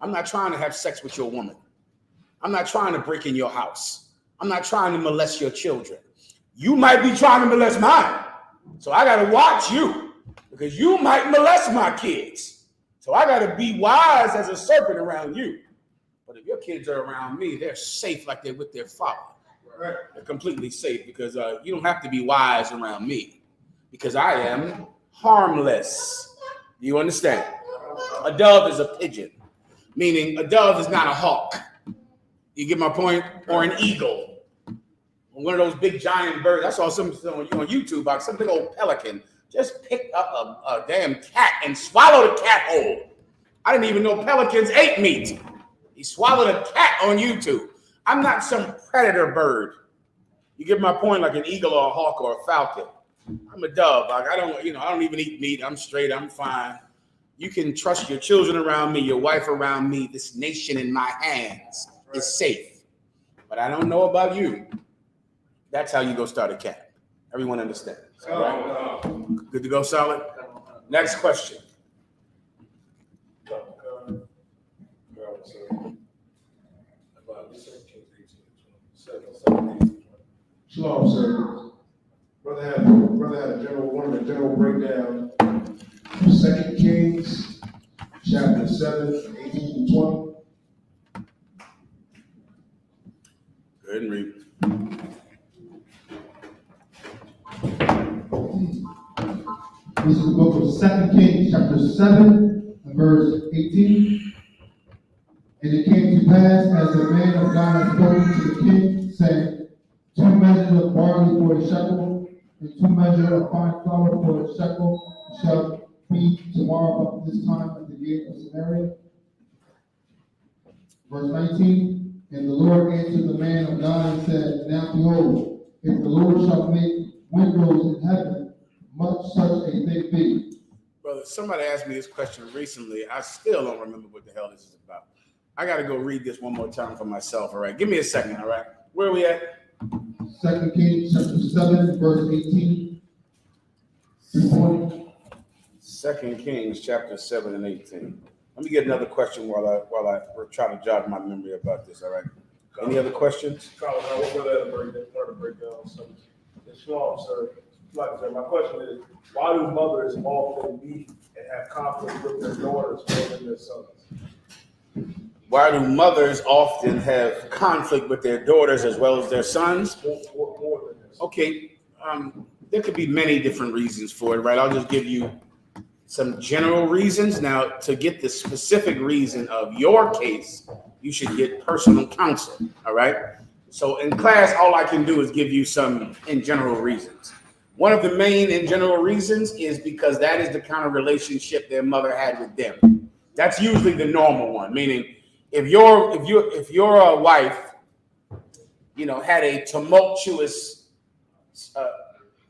I'm not trying to have sex with your woman. I'm not trying to break in your house. I'm not trying to molest your children. You might be trying to molest mine. So I got to watch you because you might molest my kids. So I got to be wise as a serpent around you. But if your kids are around me, they're safe like they're with their father. Right. They're completely safe because you don't have to be wise around me because I am harmless. Do you understand? A dove is a pigeon, meaning a dove is not a hawk. You get my point? Or an eagle. One of those big giant birds. I saw something on YouTube about some big old pelican just picked up a damn cat and swallowed a cat whole. I didn't even know pelicans ate meat. He swallowed a cat on YouTube. I'm not some predator bird. You get my point, like an eagle or a hawk or a falcon. I'm a dove. Like I don't even eat meat. I'm straight. I'm fine. You can trust your children around me, your wife around me. This nation in my hands is safe. But I don't know about you. That's how you go start a camp. Everyone understands. Right? Good to go, solid? Next question. Shalom, sir. Brother had a general breakdown. 2 Kings, chapter 7, 18 to 20. Go ahead and read. This is the book of 2 Kings, chapter 7, and verse 18. And it came to pass, as the man of God had spoken to the king, saying, 2 measures of barley for a shekel, and 2 measures of fine flour for a shekel shall be tomorrow about this time at the gate of Samaria. Verse 19. And the Lord answered the man of God and said, Now behold, if the Lord shall make windows in heaven, much such a thing be. Brother, somebody asked me this question recently. I still don't remember what the hell this is about. I got to go read this one more time for myself, all right? Give me a second, all right? Where are we at? 2 Kings chapter 7, verse 18 through 20. 2 Kings chapter 7 and 18. Let me get another question while I try to jog my memory about this, all right? Any other questions? Colin, I want to break down some. It's small, sir. Like I said, my question is, why do mothers often meet and have conflict with their daughters more than their sons? Why do mothers often have conflict with their daughters as well as their sons? More than this. Okay, there could be many different reasons for it, right? I'll just give you some general reasons. Now, to get the specific reason of your case, you should get personal counsel, all right? So in class, all I can do is give you some in general reasons. One of the main in general reasons is because that is the kind of relationship their mother had with them. That's usually the normal one, meaning if your wife, had a tumultuous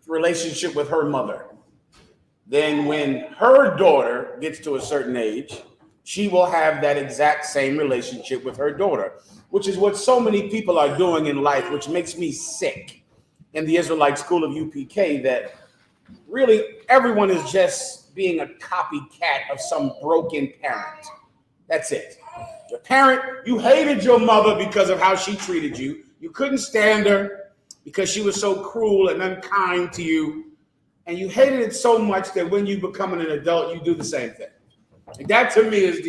relationship with her mother, then when her daughter gets to a certain age, she will have that exact same relationship with her daughter, which is what so many people are doing in life, which makes me sick in the Israelite school of UPK, that really everyone is just being a copycat of some broken parent. That's it. Your parent, you hated your mother because of how she treated you. You couldn't stand her because she was so cruel and unkind to you. And you hated it so much that when you become an adult, you do the same thing. That to me is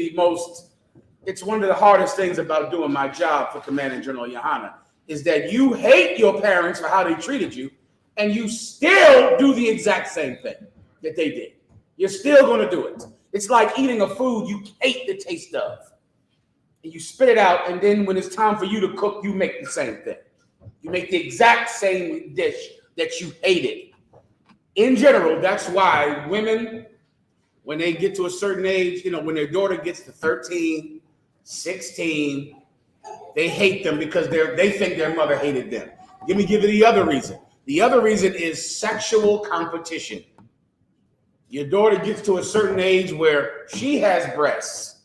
it's one of the hardest things about doing my job for Commanding General Yohana, is that you hate your parents for how they treated you, and you still do the exact same thing that they did. You're still going to do it. It's like eating a food you hate the taste of, and you spit it out, and then when it's time for you to cook, you make the same thing. You make the exact same dish that you hated. In general, that's why women, when they get to a certain age, when their daughter gets to 13, 16, they hate them because they think their mother hated them. Let me give you the other reason. The other reason is sexual competition. Your daughter gets to a certain age where she has breasts.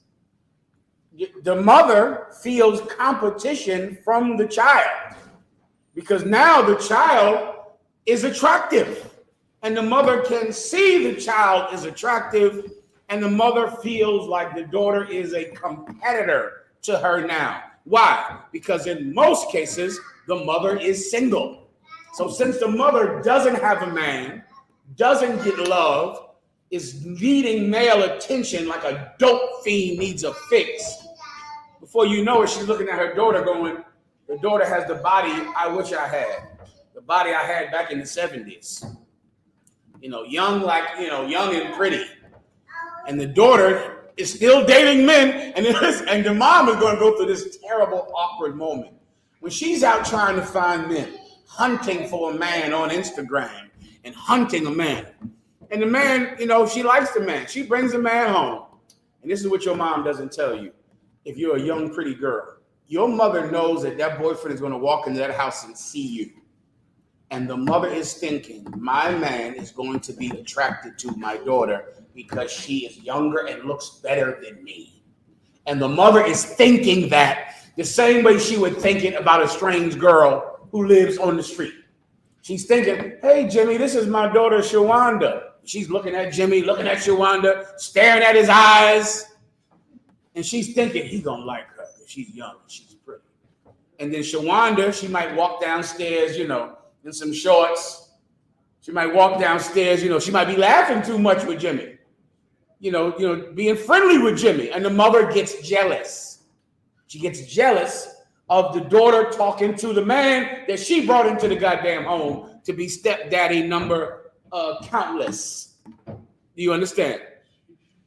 The mother feels competition from the child because now the child is attractive. And the mother can see the child is attractive, and the mother feels like the daughter is a competitor to her now. Why? Because in most cases, the mother is single. So since the mother doesn't have a man, doesn't get love, is needing male attention like a dope fiend needs a fix, before you know it, she's looking at her daughter going, the daughter has the body I wish I had, the body I had back in the 70s. Young and pretty. And the daughter is still dating men, and the mom is going to go through this terrible, awkward moment when she's out trying to find men, hunting for a man on Instagram and hunting a man. And the man, she likes the man. She brings the man home. And this is what your mom doesn't tell you. If you're a young, pretty girl, your mother knows that boyfriend is going to walk into that house and see you. And the mother is thinking, my man is going to be attracted to my daughter because she is younger and looks better than me. And the mother is thinking that the same way she would think it about a strange girl who lives on the street. She's thinking, hey, Jimmy, this is my daughter, Shawanda. She's looking at Jimmy, looking at Shawanda, staring at his eyes. And she's thinking, he's going to like her because she's young and she's pretty. And then Shawanda, she might walk downstairs, in some shorts. She might walk downstairs, she might be laughing too much with Jimmy, being friendly with Jimmy. And the mother gets jealous. She gets jealous of the daughter talking to the man that she brought into the goddamn home to be stepdaddy number countless. Do you understand?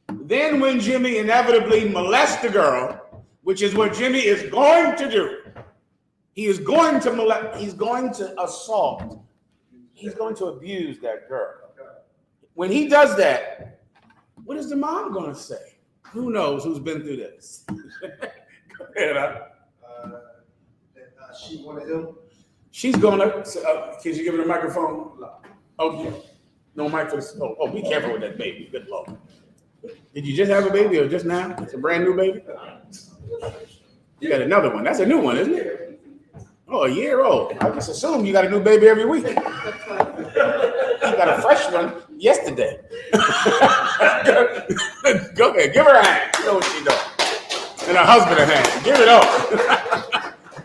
Then when Jimmy inevitably molests the girl, which is what Jimmy is going to do, he is going to molest, he's going to assault, he's going to abuse that girl. When he does that, what is the mom going to say? Who knows who's been through this? Go ahead, She wanted him. She's going to, can you give her the microphone? Okay. No mic for this. Oh, be careful with that baby. Good Lord. Did you just have a baby or just now? It's a brand new baby? You got another one. That's a new one, isn't it? Oh, a year old. I just assume you got a new baby every week. You got a fresh one yesterday. Go ahead. Give her a hand. You know what she does. And her husband a hand. Give it up.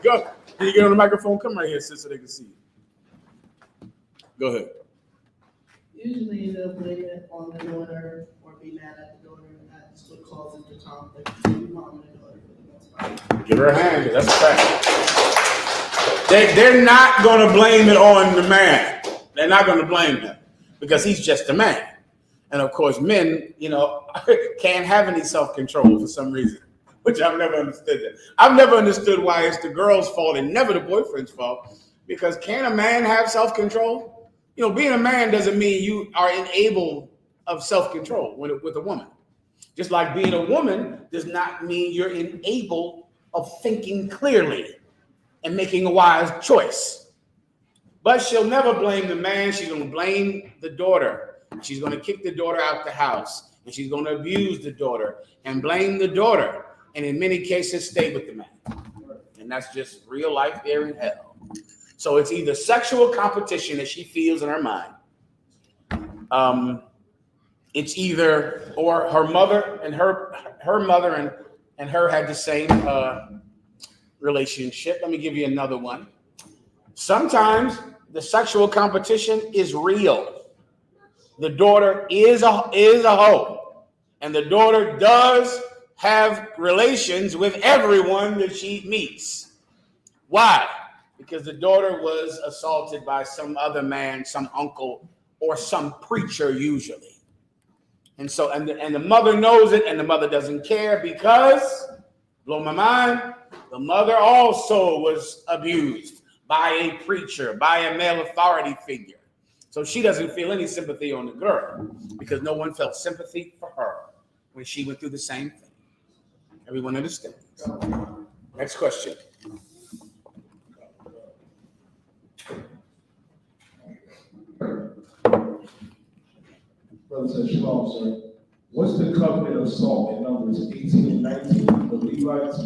Go. Can you get on the microphone? Come right here, sis, so they can see you. Go ahead. Usually they'll blame it on the daughter or be mad at the daughter, and that's what causes the conflict between mom and the daughter for the most part. Give her a hand, that's a fact. They're not going to blame it on the man. They're not going to blame him because he's just a man. And of course, men, can't have any self-control for some reason, which I've never understood that. I've never understood why it's the girl's fault and never the boyfriend's fault, because can a man have self-control? Being a man doesn't mean you are enabled of self-control with a woman. Just like being a woman does not mean you're enabled of thinking clearly and making a wise choice. But she'll never blame the man. She's going to blame the daughter. She's going to kick the daughter out the house, and she's going to abuse the daughter and blame the daughter, and in many cases stay with the man. And that's just real life there in hell. So it's either sexual competition that she feels in her mind. It's either, or her mother and her mother and her had the same relationship. Let me give you another one. Sometimes the sexual competition is real. The daughter is a hoe. And the daughter does have relations with everyone that she meets. Why? Because the daughter was assaulted by some other man, some uncle, or some preacher usually. And so, and the mother knows it, and the mother doesn't care because, blow my mind, the mother also was abused by a preacher, by a male authority figure. So she doesn't feel any sympathy on the girl because no one felt sympathy for her when she went through the same thing. Everyone understands. Next question. Brother says, shalom, sir. What's the covenant of salt in Numbers 18 and 19 for Levites?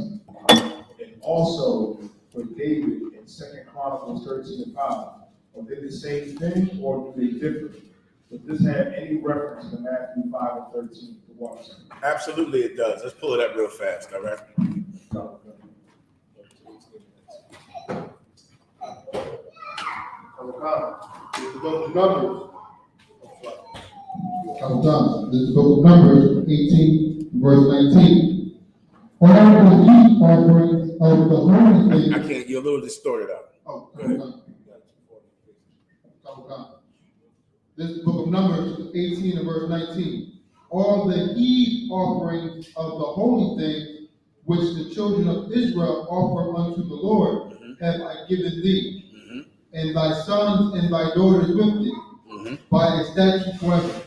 And also for David in 2 Chronicles 13 and 5. Are they the same thing or do they differ? Does this have any reference to Matthew 5 and 13 to watch? Absolutely it does. Let's pull it up real fast, all right? The book of Numbers. Couple times. This is the book of Numbers 18, verse 19. All the heat offerings of the holy things. I can't, you're a little distorted out. Oh, go ahead. Couple times. This is the book of Numbers 18 and verse 19. All the heat offerings of the holy things which the children of Israel offer unto the Lord have I given thee, and thy sons and thy daughters with thee, by a statute forever.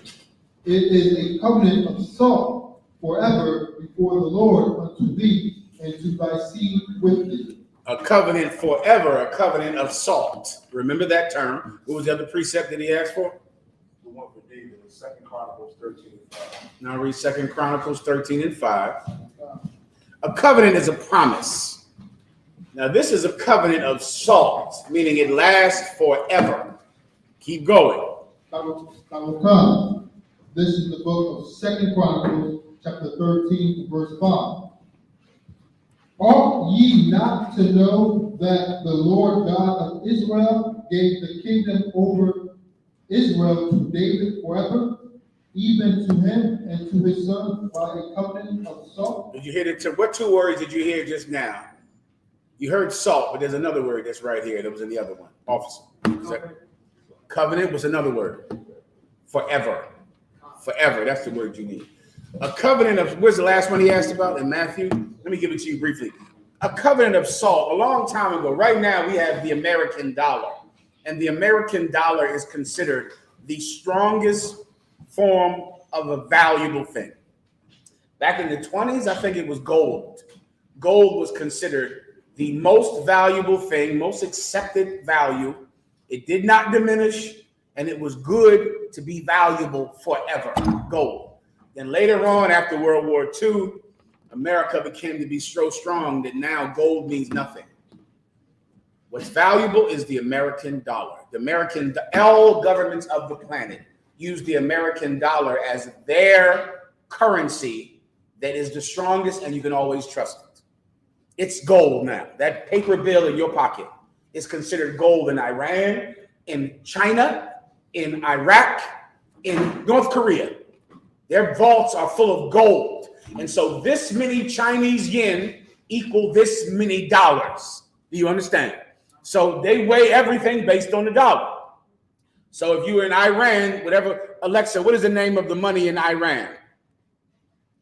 It is a covenant of salt forever before the Lord unto thee and to thy seed with thee. A covenant forever, a covenant of salt. Remember that term. What was the other precept that he asked for? The one for David in 2 Chronicles 13 and 5. Now read 2 Chronicles 13 and 5. A covenant is a promise. Now this is a covenant of salt, meaning it lasts forever. Keep going. I will come. This is the book of 2 Chronicles, chapter 13, verse 5. Ought ye not to know that the Lord God of Israel gave the kingdom over Israel to David forever, even to him and to his son by a covenant of salt? Did you hear the what two words did you hear just now? You heard salt, but there's another word that's right here that was in the other one. Officer. Covenant was another word. Forever. Forever. That's the word you need. A covenant of, where's the last one he asked about in Matthew? Let me give it to you briefly. A covenant of salt. A long time ago, right now we have the American dollar. And the American dollar is considered the strongest form of a valuable thing. Back in the 20s, I think it was gold. Gold was considered the most valuable thing, most accepted value. It did not diminish, and it was good to be valuable forever. Gold. Then later on, after World War II, America became to be so strong that now gold means nothing. What's valuable is the American dollar. All governments of the planet use the American dollar as their currency that is the strongest, and you can always trust it. It's gold now. That paper bill in your pocket is considered gold in Iran, in China, in Iraq, in North Korea. Their vaults are full of gold. And so this many Chinese yen equal this many dollars. Do you understand? So they weigh everything based on the dollar. So if you were in Iran, whatever, Alexa, what is the name of the money in Iran?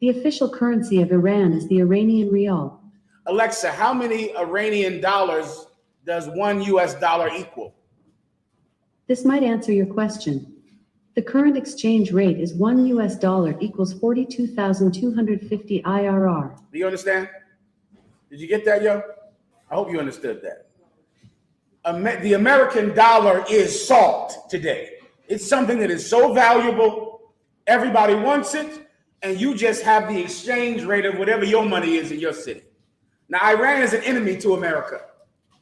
The official currency of Iran is the Iranian rial. Alexa, how many Iranian dollars does one US dollar equal? This might answer your question. The current exchange rate is $1 US equals 42,250 IRR. Do you understand? Did you get that, yo? I hope you understood that. The American dollar is salt today. It's something that is so valuable, everybody wants it, and you just have the exchange rate of whatever your money is in your city. Now, Iran is an enemy to America.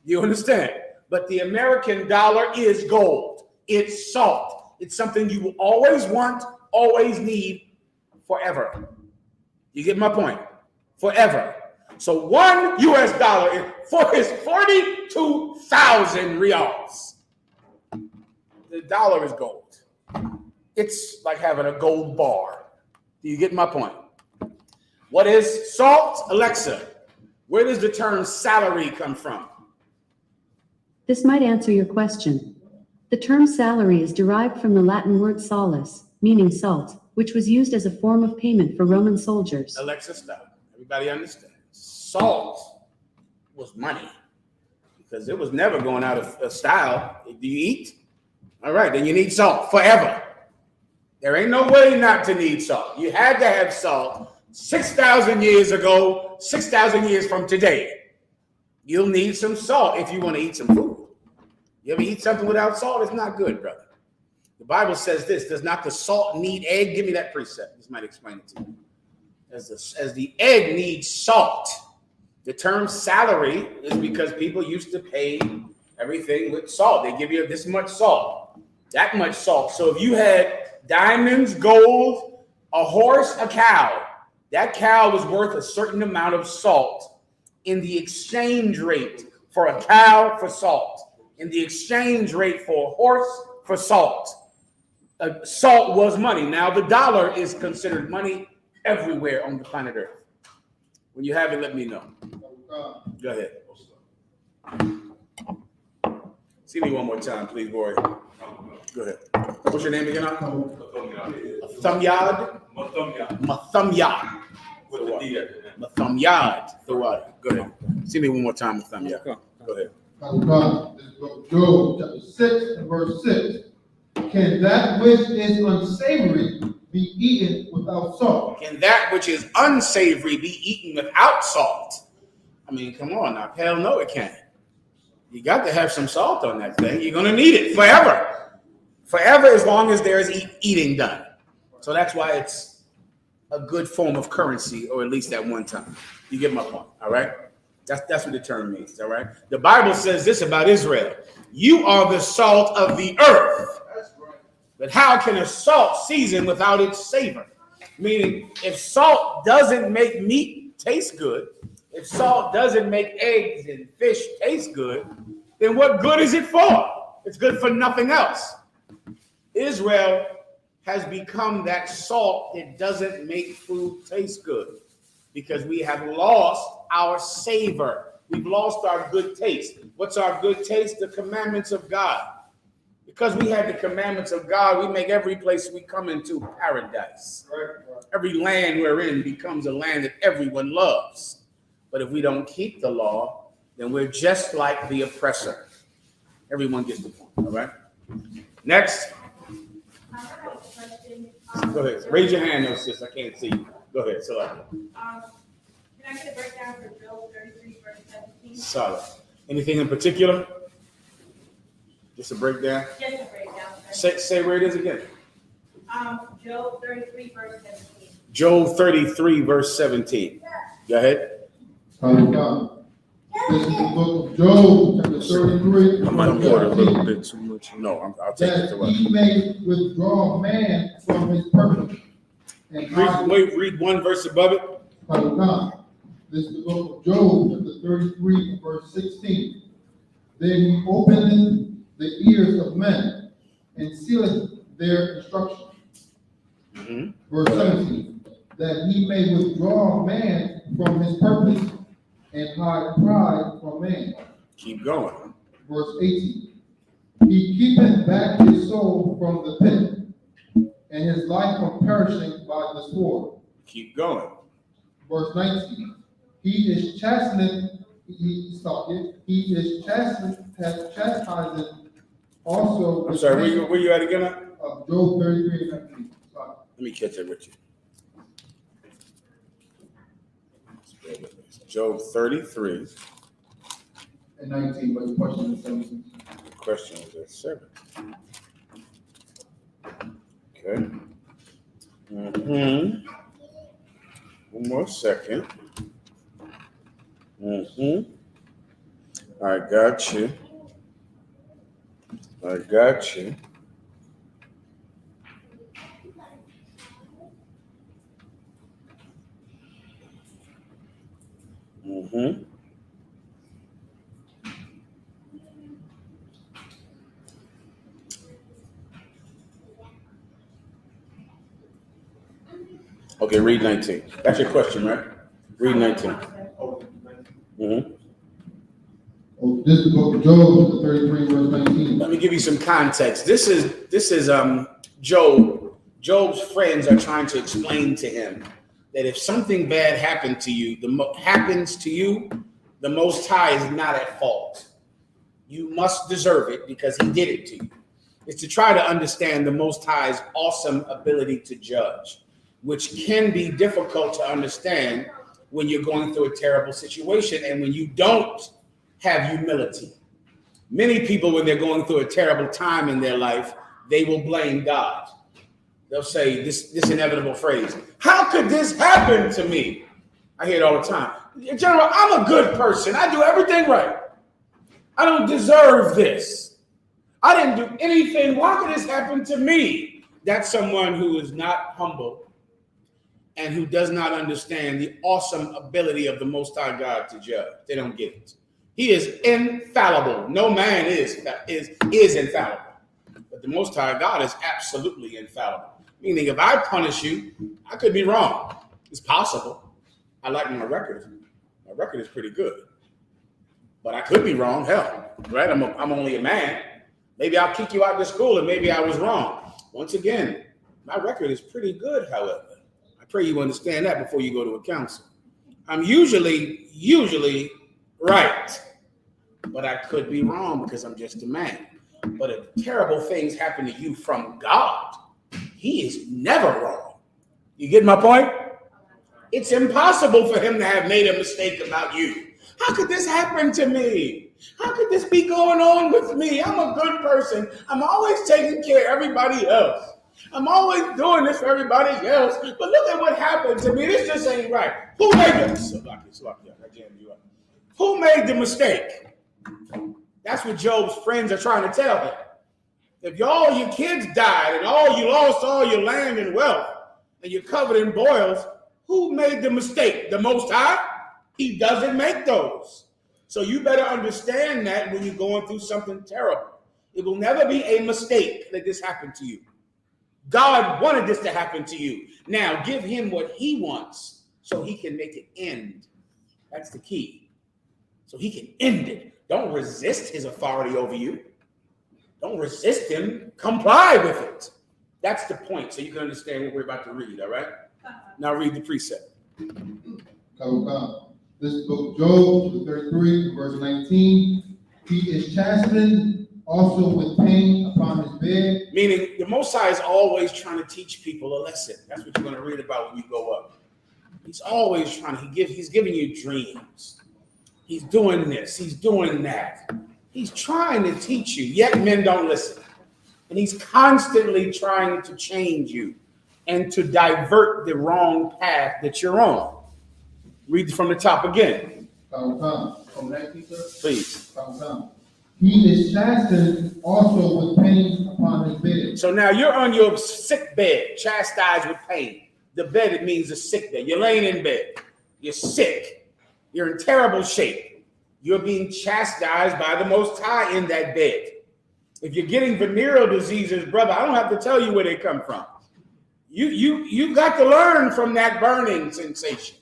You understand? But the American dollar is gold. It's salt. It's something you will always want, always need, forever. You get my point? Forever. So $1 US is 42,000 reals. The dollar is gold. It's like having a gold bar. Do you get my point? What is salt? Alexa, where does the term salary come from? This might answer your question. The term salary is derived from the Latin word salus, meaning salt, which was used as a form of payment for Roman soldiers. Alexa, stop. Everybody understand? Salt was money because it was never going out of style. Do you eat? All right, then you need salt forever. There ain't no way not to need salt. You had to have salt 6,000 years ago, 6,000 years from today. You'll need some salt if you want to eat some food. You ever eat something without salt? It's not good, brother. The Bible says this, does not the salt need egg? Give me that precept. This might explain it to you. As the egg needs salt, the term salary is because people used to pay everything with salt. They give you this much salt, that much salt. So if you had diamonds, gold, a horse, a cow, that cow was worth a certain amount of salt in the exchange rate for a cow for salt, in the exchange rate for a horse for salt. Salt was money. Now the dollar is considered money everywhere on the planet Earth. When you have it, let me know. Go ahead. See me one more time, please, boy. Go ahead. What's your name again? Mathamyad? Mathamyad. Mathamyad. Go ahead. See me one more time, Mathamyad. Go ahead. This is the book of Job, chapter 6 and verse 6. Can that which is unsavory be eaten without salt? Can that which is unsavory be eaten without salt? I mean, come on now. Hell no, it can't. You got to have some salt on that thing. You're going to need it forever. Forever as long as there is eating done. So that's why it's a good form of currency, or at least at one time. You get my point, all right? That's what the term means, all right? The Bible says this about Israel. You are the salt of the earth. But how can a salt season without its savor? Meaning, if salt doesn't make meat taste good, if salt doesn't make eggs and fish taste good, then what good is it for? It's good for nothing else. Israel has become that salt that doesn't make food taste good because we have lost our savor. We've lost our good taste. What's our good taste? The commandments of God. Because we have the commandments of God, we make every place we come into paradise. Every land we're in becomes a land that everyone loves. But if we don't keep the law, then we're just like the oppressor. Everyone gets the point, all right? Next. Go ahead. Raise your hand, though, sis. I can't see you. Go ahead. So, Can I get a breakdown for Job 33, verse 17? solid. Anything in particular? Just a breakdown? Just a breakdown. Say where it is again. Job 33, verse 17. Job 33, verse 17. Go ahead. This is the book of Job, chapter 33. I might have poured a little bit too much. No, I'll take it to That he may withdraw man from his purpose. And read one verse above it. This is the book of Job, chapter 33, verse 16. Then he openeth the ears of men and sealeth their instruction. Mm-hmm. Verse 17. That he may withdraw man from his purpose and hide pride from man. Keep going. Verse 18. He keepeth back his soul from the pit, and his life from perishing by the sword. Keep going. Verse 19. He is chastening, he is chastising also. I'm sorry, where you at again? Of Job 33 and 19. Sorry. Let me catch up with you. Job 33. And 19, but the question is 17. The question is at 7. Okay. Mm-hmm. One more second. Mm-hmm. I got you. Mm-hmm. Okay, read 19. That's your question, right? Read 19. Mm-hmm. Oh, this is the book of Job, chapter 33, verse 19. Let me give you some context. This is Job. Job's friends are trying to explain to him that if something bad happened to you, the Most High is not at fault. You must deserve it because he did it to you. It's to try to understand the Most High's awesome ability to judge, which can be difficult to understand when you're going through a terrible situation and when you don't have humility. Many people, when they're going through a terrible time in their life, they will blame God. They'll say this inevitable phrase, how could this happen to me? I hear it all the time. General, I'm a good person. I do everything right. I don't deserve this. I didn't do anything. Why could this happen to me? That's someone who is not humble and who does not understand the awesome ability of the Most High God to judge. They don't get it. He is infallible. No man is infallible. But the Most High God is absolutely infallible. Meaning if I punish you, I could be wrong. It's possible. I like my record. My record is pretty good. But I could be wrong. Hell, right? I'm only a man. Maybe I'll kick you out of school and maybe I was wrong. Once again, my record is pretty good, however. I pray you understand that before you go to a council. I'm usually right, but I could be wrong because I'm just a man. But if terrible things happen to you from God, he is never wrong. You get my point? It's impossible for him to have made a mistake about you. How could this happen to me? How could this be going on with me? I'm a good person. I'm always taking care of everybody else. I'm always doing this for everybody else. But look at what happened to me. This just ain't right. Who made this? Who made the mistake? That's what Job's friends are trying to tell him. If all your kids died and you lost all your land and wealth and you're covered in boils, who made the mistake? The Most High? He doesn't make those. So you better understand that when you're going through something terrible. It will never be a mistake that this happened to you. God wanted this to happen to you. Now give him what he wants so he can make it end. That's the key. So he can end it. Don't resist his authority over you. Don't resist him. Comply with it. That's the point. So you can understand what we're about to read, all right? Now read the precept. This is the book of Job, 33, verse 19. He is chastened also with pain upon his bed. Meaning the Most High is always trying to teach people a lesson. That's what you're going to read about when you go up. He's always trying to, he's giving you dreams. He's doing this, he's doing that. He's trying to teach you, yet men don't listen. And he's constantly trying to change you and to divert the wrong path that you're on. Read from the top again. Please. He is chastened also with pain upon his bed. So now you're on your sick bed, chastised with pain. The bed, it means a sick bed. You're laying in bed. You're sick. You're in terrible shape. You're being chastised by the Most High in that bed. If you're getting venereal diseases, brother, I don't have to tell you where they come from. You got to learn from that burning sensation.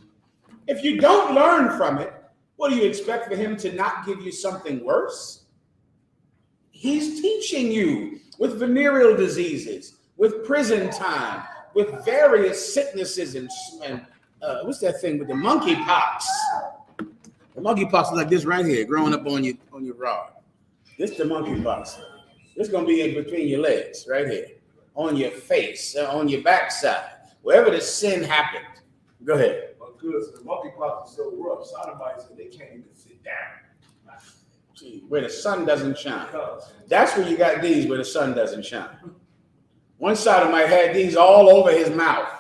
If you don't learn from it, what do you expect for him to not give you something worse? He's teaching you with venereal diseases, with prison time, with various sicknesses and what's that thing with the monkeypox? The monkeypox is like this right here, growing up on your rod. This is the monkeypox. This is gonna be in between your legs, right here, on your face, on your backside, wherever the sin happened. Go ahead. Because the monkeypox is so rough, sodomites, they can't even sit down. See, where the sun doesn't shine. That's where you got these, where the sun doesn't shine. One sodomite had these all over his mouth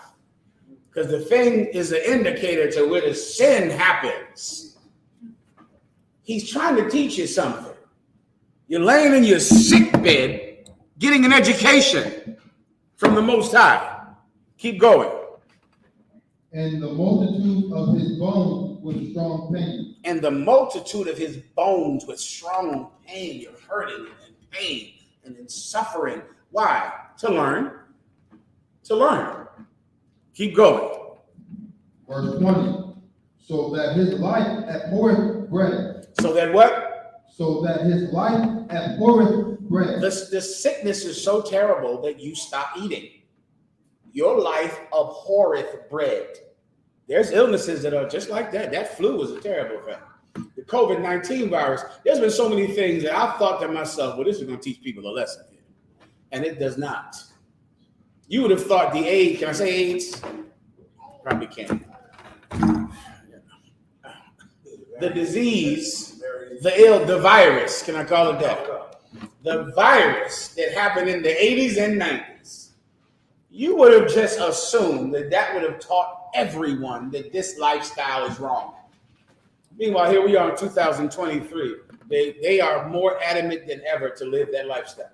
because the thing is an indicator to where the sin happens. He's trying to teach you something. You're laying in your sick bed, getting an education from the Most High. Keep going. And the multitude of his bones with strong pain. And the multitude of his bones with strong pain. You're hurting and in pain and in suffering. Why? To learn. To learn. Keep going. Verse 20. So that his life abhorreth bread. So that what? So that his life abhorreth bread. The sickness is so terrible that you stop eating. Your life abhorreth bread. There's illnesses that are just like that. That flu was a terrible effect. The COVID-19 virus, there's been so many things that I thought to myself, well, this is going to teach people a lesson here. And it does not. You would have thought the AIDS, can I say AIDS? Probably can't. The disease, the virus, can I call it that? The virus that happened in the 80s and 90s. You would have just assumed that would have taught everyone that this lifestyle is wrong. Meanwhile, here we are in 2023. They are more adamant than ever to live that lifestyle.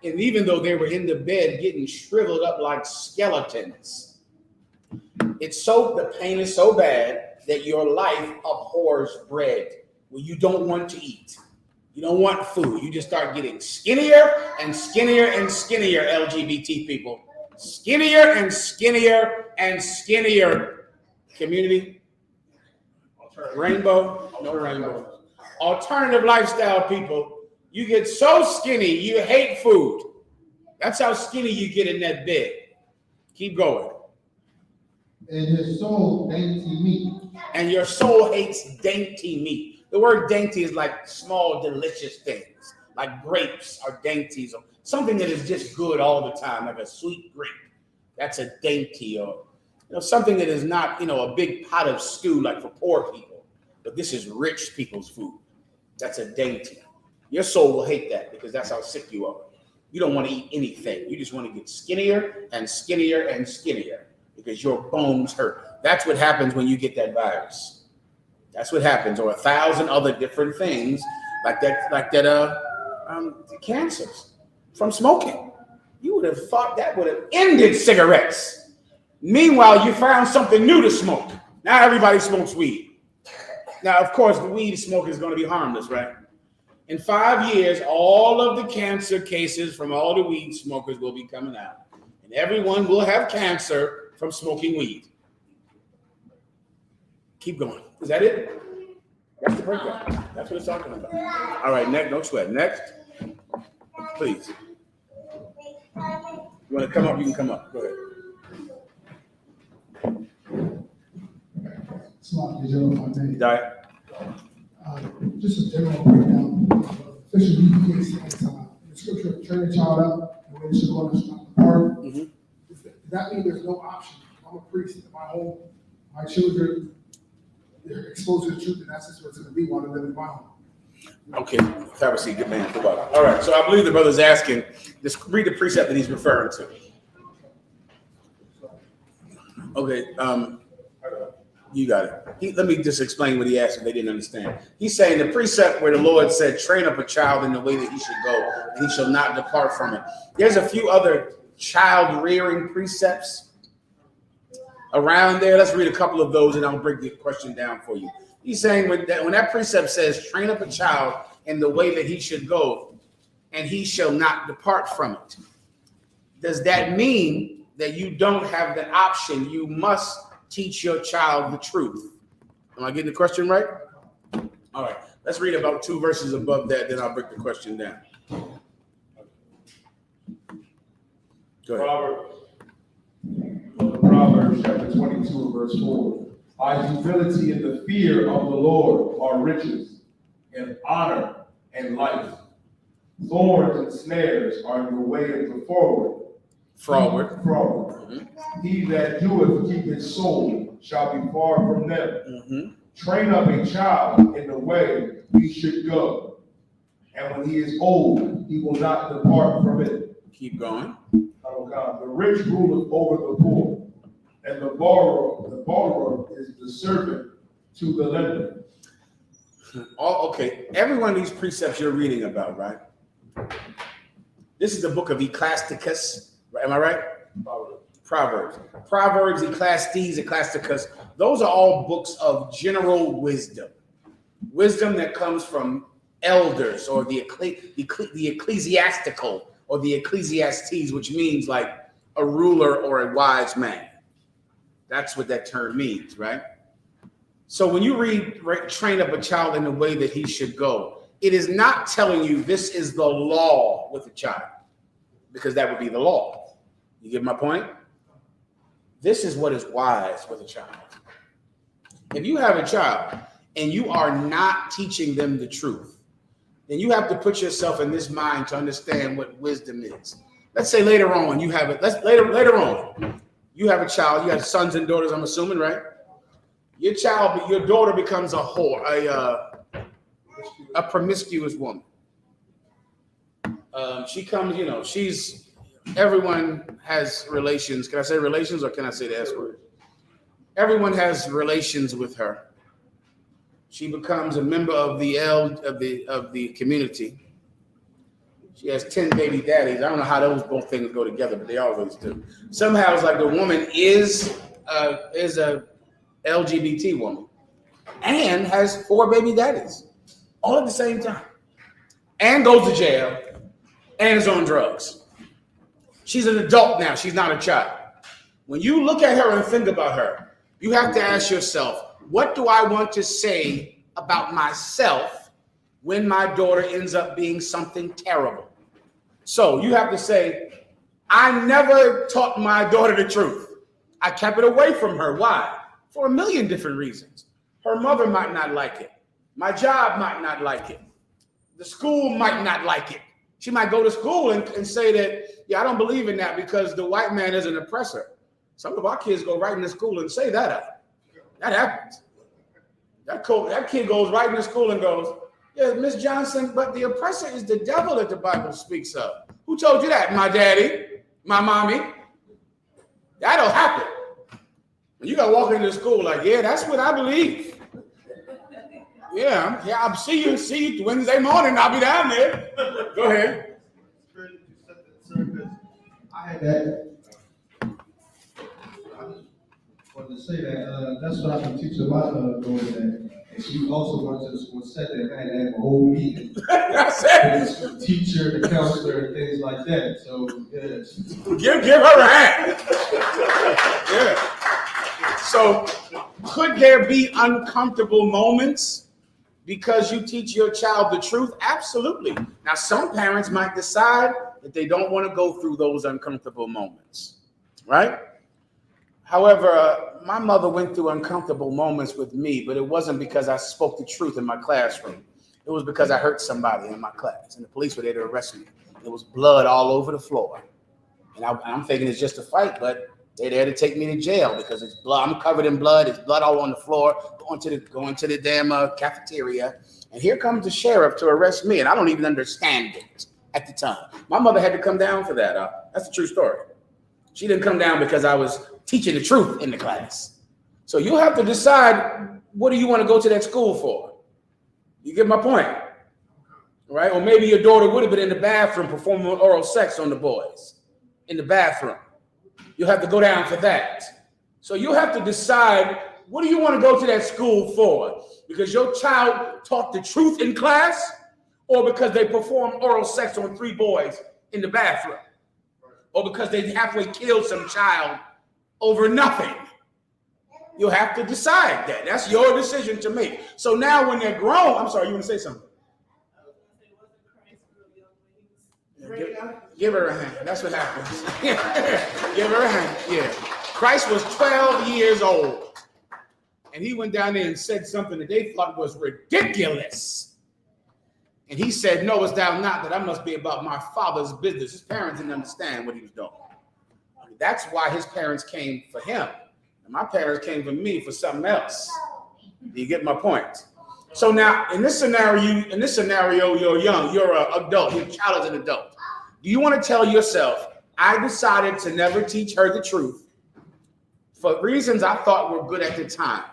And even though they were in the bed getting shriveled up like skeletons, the pain is so bad that your life abhors bread. Well, you don't want to eat. You don't want food. You just start getting skinnier and skinnier and skinnier, LGBT people. Skinnier and skinnier and skinnier. Community. Rainbow. No rainbow. Alternative lifestyle people. You get so skinny, you hate food. That's how skinny you get in that bed. Keep going. And his soul dainty meat. And your soul hates dainty meat. The word dainty is like small, delicious things, like grapes are dainties, or something that is just good all the time, like a sweet grape. That's a dainty, or something that is not, a big pot of stew like for poor people, but this is rich people's food. That's a dainty. Your soul will hate that because that's how sick you are. You don't want to eat anything. You just want to get skinnier and skinnier and skinnier because your bones hurt. That's what happens when you get that virus. That's what happens, or 1,000 other different things like cancers from smoking. You would have thought that would have ended cigarettes. Meanwhile, you found something new to smoke. Now everybody smokes weed. Now, of course, the weed smoke is going to be harmless, right? In 5 years, all of the cancer cases from all the weed smokers will be coming out. And everyone will have cancer from smoking weed. Keep going. Is that it? That's the breakdown. That's what it's talking about. All right, next, no sweat. Next, please. You want to come up? You can come up. Go ahead. Slot, General, if I may. Diet. Just a general breakdown. Official UPK says, the scripture, train a child up, and when they should go to the park. Does that mean there's no option? I'm a priest in my home, my children, they're exposed to the truth, and that's just what's going to be while they live in my home. Okay, have a seat, good man. All right, so I believe the brother's asking, just read the precept that he's referring to. Okay, you got it. Let me just explain what he asked if they didn't understand. He's saying the precept where the Lord said, train up a child in the way that he should go, and he shall not depart from it. There's a few other child rearing precepts around there. Let's read a couple of those and I'll break the question down for you. He's saying when that precept says, train up a child in the way that he should go, and he shall not depart from it. Does that mean that you don't have the option? You must teach your child the truth. Am I getting the question right? All right, let's read about 2 verses above that, then I'll break the question down. Go ahead. Proverbs chapter 22, verse 4. By humility and the fear of the Lord are riches, and honor and life. Thorns and snares are in the way of the forward. He that doeth keep his soul shall be far from them. Train up a child in the way he should go, and when he is old, he will not depart from it. Keep going. Oh God, the rich ruleth over the poor, and the borrower is the servant to the lender. Okay, every one of these precepts you're reading about, right? This is the book of Ecclesiasticus. Am I right? Proverbs, Ecclesiastes, Ecclesiasticus. Those are all books of general wisdom. Wisdom that comes from elders or the ecclesiastical or the Ecclesiastes, which means like a ruler or a wise man. That's what that term means, right? So when you read train up a child in the way that he should go, it is not telling you this is the law with the child, because that would be the law. You get my point? This is what is wise with a child. If you have a child and you are not teaching them the truth, then you have to put yourself in this mind to understand what wisdom is. Let's say later on you have it. Later on, you have a child. You have sons and daughters. I'm assuming, right? Your daughter becomes a whore, a promiscuous woman. She comes. Everyone has relations. Can I say relations or can I say the S word? Everyone has relations with her. She becomes a member of the community. She has 10 baby daddies. I don't know how those both things go together, but they always do. Somehow it's like the woman is a LGBT woman and has 4 baby daddies all at the same time, and goes to jail and is on drugs. She's an adult now. She's not a child. When you look at her and think about her, you have to ask yourself, what do I want to say about myself when my daughter ends up being something terrible? So you have to say, I never taught my daughter the truth. I kept it away from her. Why? For a million different reasons. Her mother might not like it. My job might not like it. The school might not like it. She might go to school and say that, yeah, I don't believe in that because the white man is an oppressor. Some of our kids go right into school and say that. That happens. That kid goes right into school and goes, yeah, Miss Johnson, but the oppressor is the devil that the Bible speaks of. Who told you that? My daddy, my mommy. That'll happen. And you got to walk into school like, yeah, that's what I believe. Yeah, I'll see you Wednesday morning. I'll be down there. Go ahead. I had that. I wanted to say that that's what I've been teaching my daughter that. And she also went to the school and said that I had to have a whole meeting with the teacher, the counselor, and things like that. So yeah. Give her a hand. Yeah. So could there be uncomfortable moments because you teach your child the truth? Absolutely. Now, some parents might decide that they don't want to go through those uncomfortable moments, right? However, my mother went through uncomfortable moments with me, but it wasn't because I spoke the truth in my classroom. It was because I hurt somebody in my class, and the police were there to arrest me. There was blood all over the floor. And I'm thinking it's just a fight, but they're there to take me to jail because it's blood. I'm covered in blood. It's blood all on the floor, going to the damn cafeteria. And here comes the sheriff to arrest me, and I don't even understand it at the time. My mother had to come down for that. That's a true story. She didn't come down because I was teaching the truth in the class. So you have to decide, what do you want to go to that school for? You get my point, right? Or maybe your daughter would have been in the bathroom performing oral sex on the boys in the bathroom. You'll have to go down for that. So you have to decide, what do you want to go to that school for? Because your child taught the truth in class, or because they performed oral sex on 3 boys in the bathroom, or because they halfway killed some child over nothing. You'll have to decide that. That's your decision to make. So now when they're grown, I'm sorry, you want to say something? Give her a hand. That's what happens. Give her a hand. Yeah. Christ was 12 years old. And he went down there and said something that they thought was ridiculous. And he said, knowest thou not that I must be about my Father's business? His parents didn't understand what he was doing. That's why his parents came for him. And my parents came for me for something else. Do you get my point? So now in this scenario, you're young, you're an adult, your child is an adult. Do you want to tell yourself, I decided to never teach her the truth for reasons I thought were good at the time?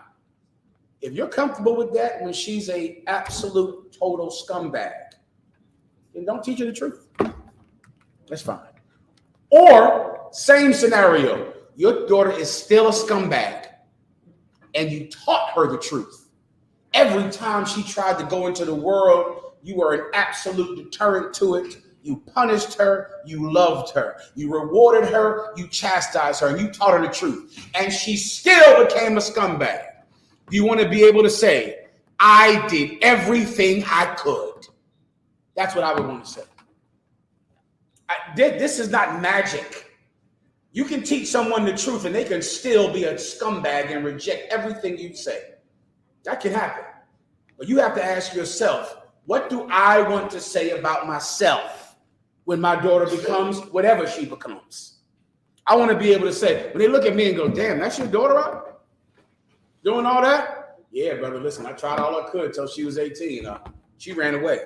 If you're comfortable with that when she's a absolute total scumbag, then don't teach her the truth. That's fine. Or same scenario, your daughter is still a scumbag and you taught her the truth. Every time she tried to go into the world, you were an absolute deterrent to it. You punished her, you loved her. You rewarded her, you chastised her, and you taught her the truth. And she still became a scumbag. You want to be able to say, I did everything I could. That's what I would want to say. This is not magic. You can teach someone the truth and they can still be a scumbag and reject everything you say. That can happen. But you have to ask yourself, what do I want to say about myself when my daughter becomes whatever she becomes? I want to be able to say, when they look at me and go, damn, that's your daughter out? Doing all that? Yeah, brother, listen, I tried all I could till she was 18. She ran away.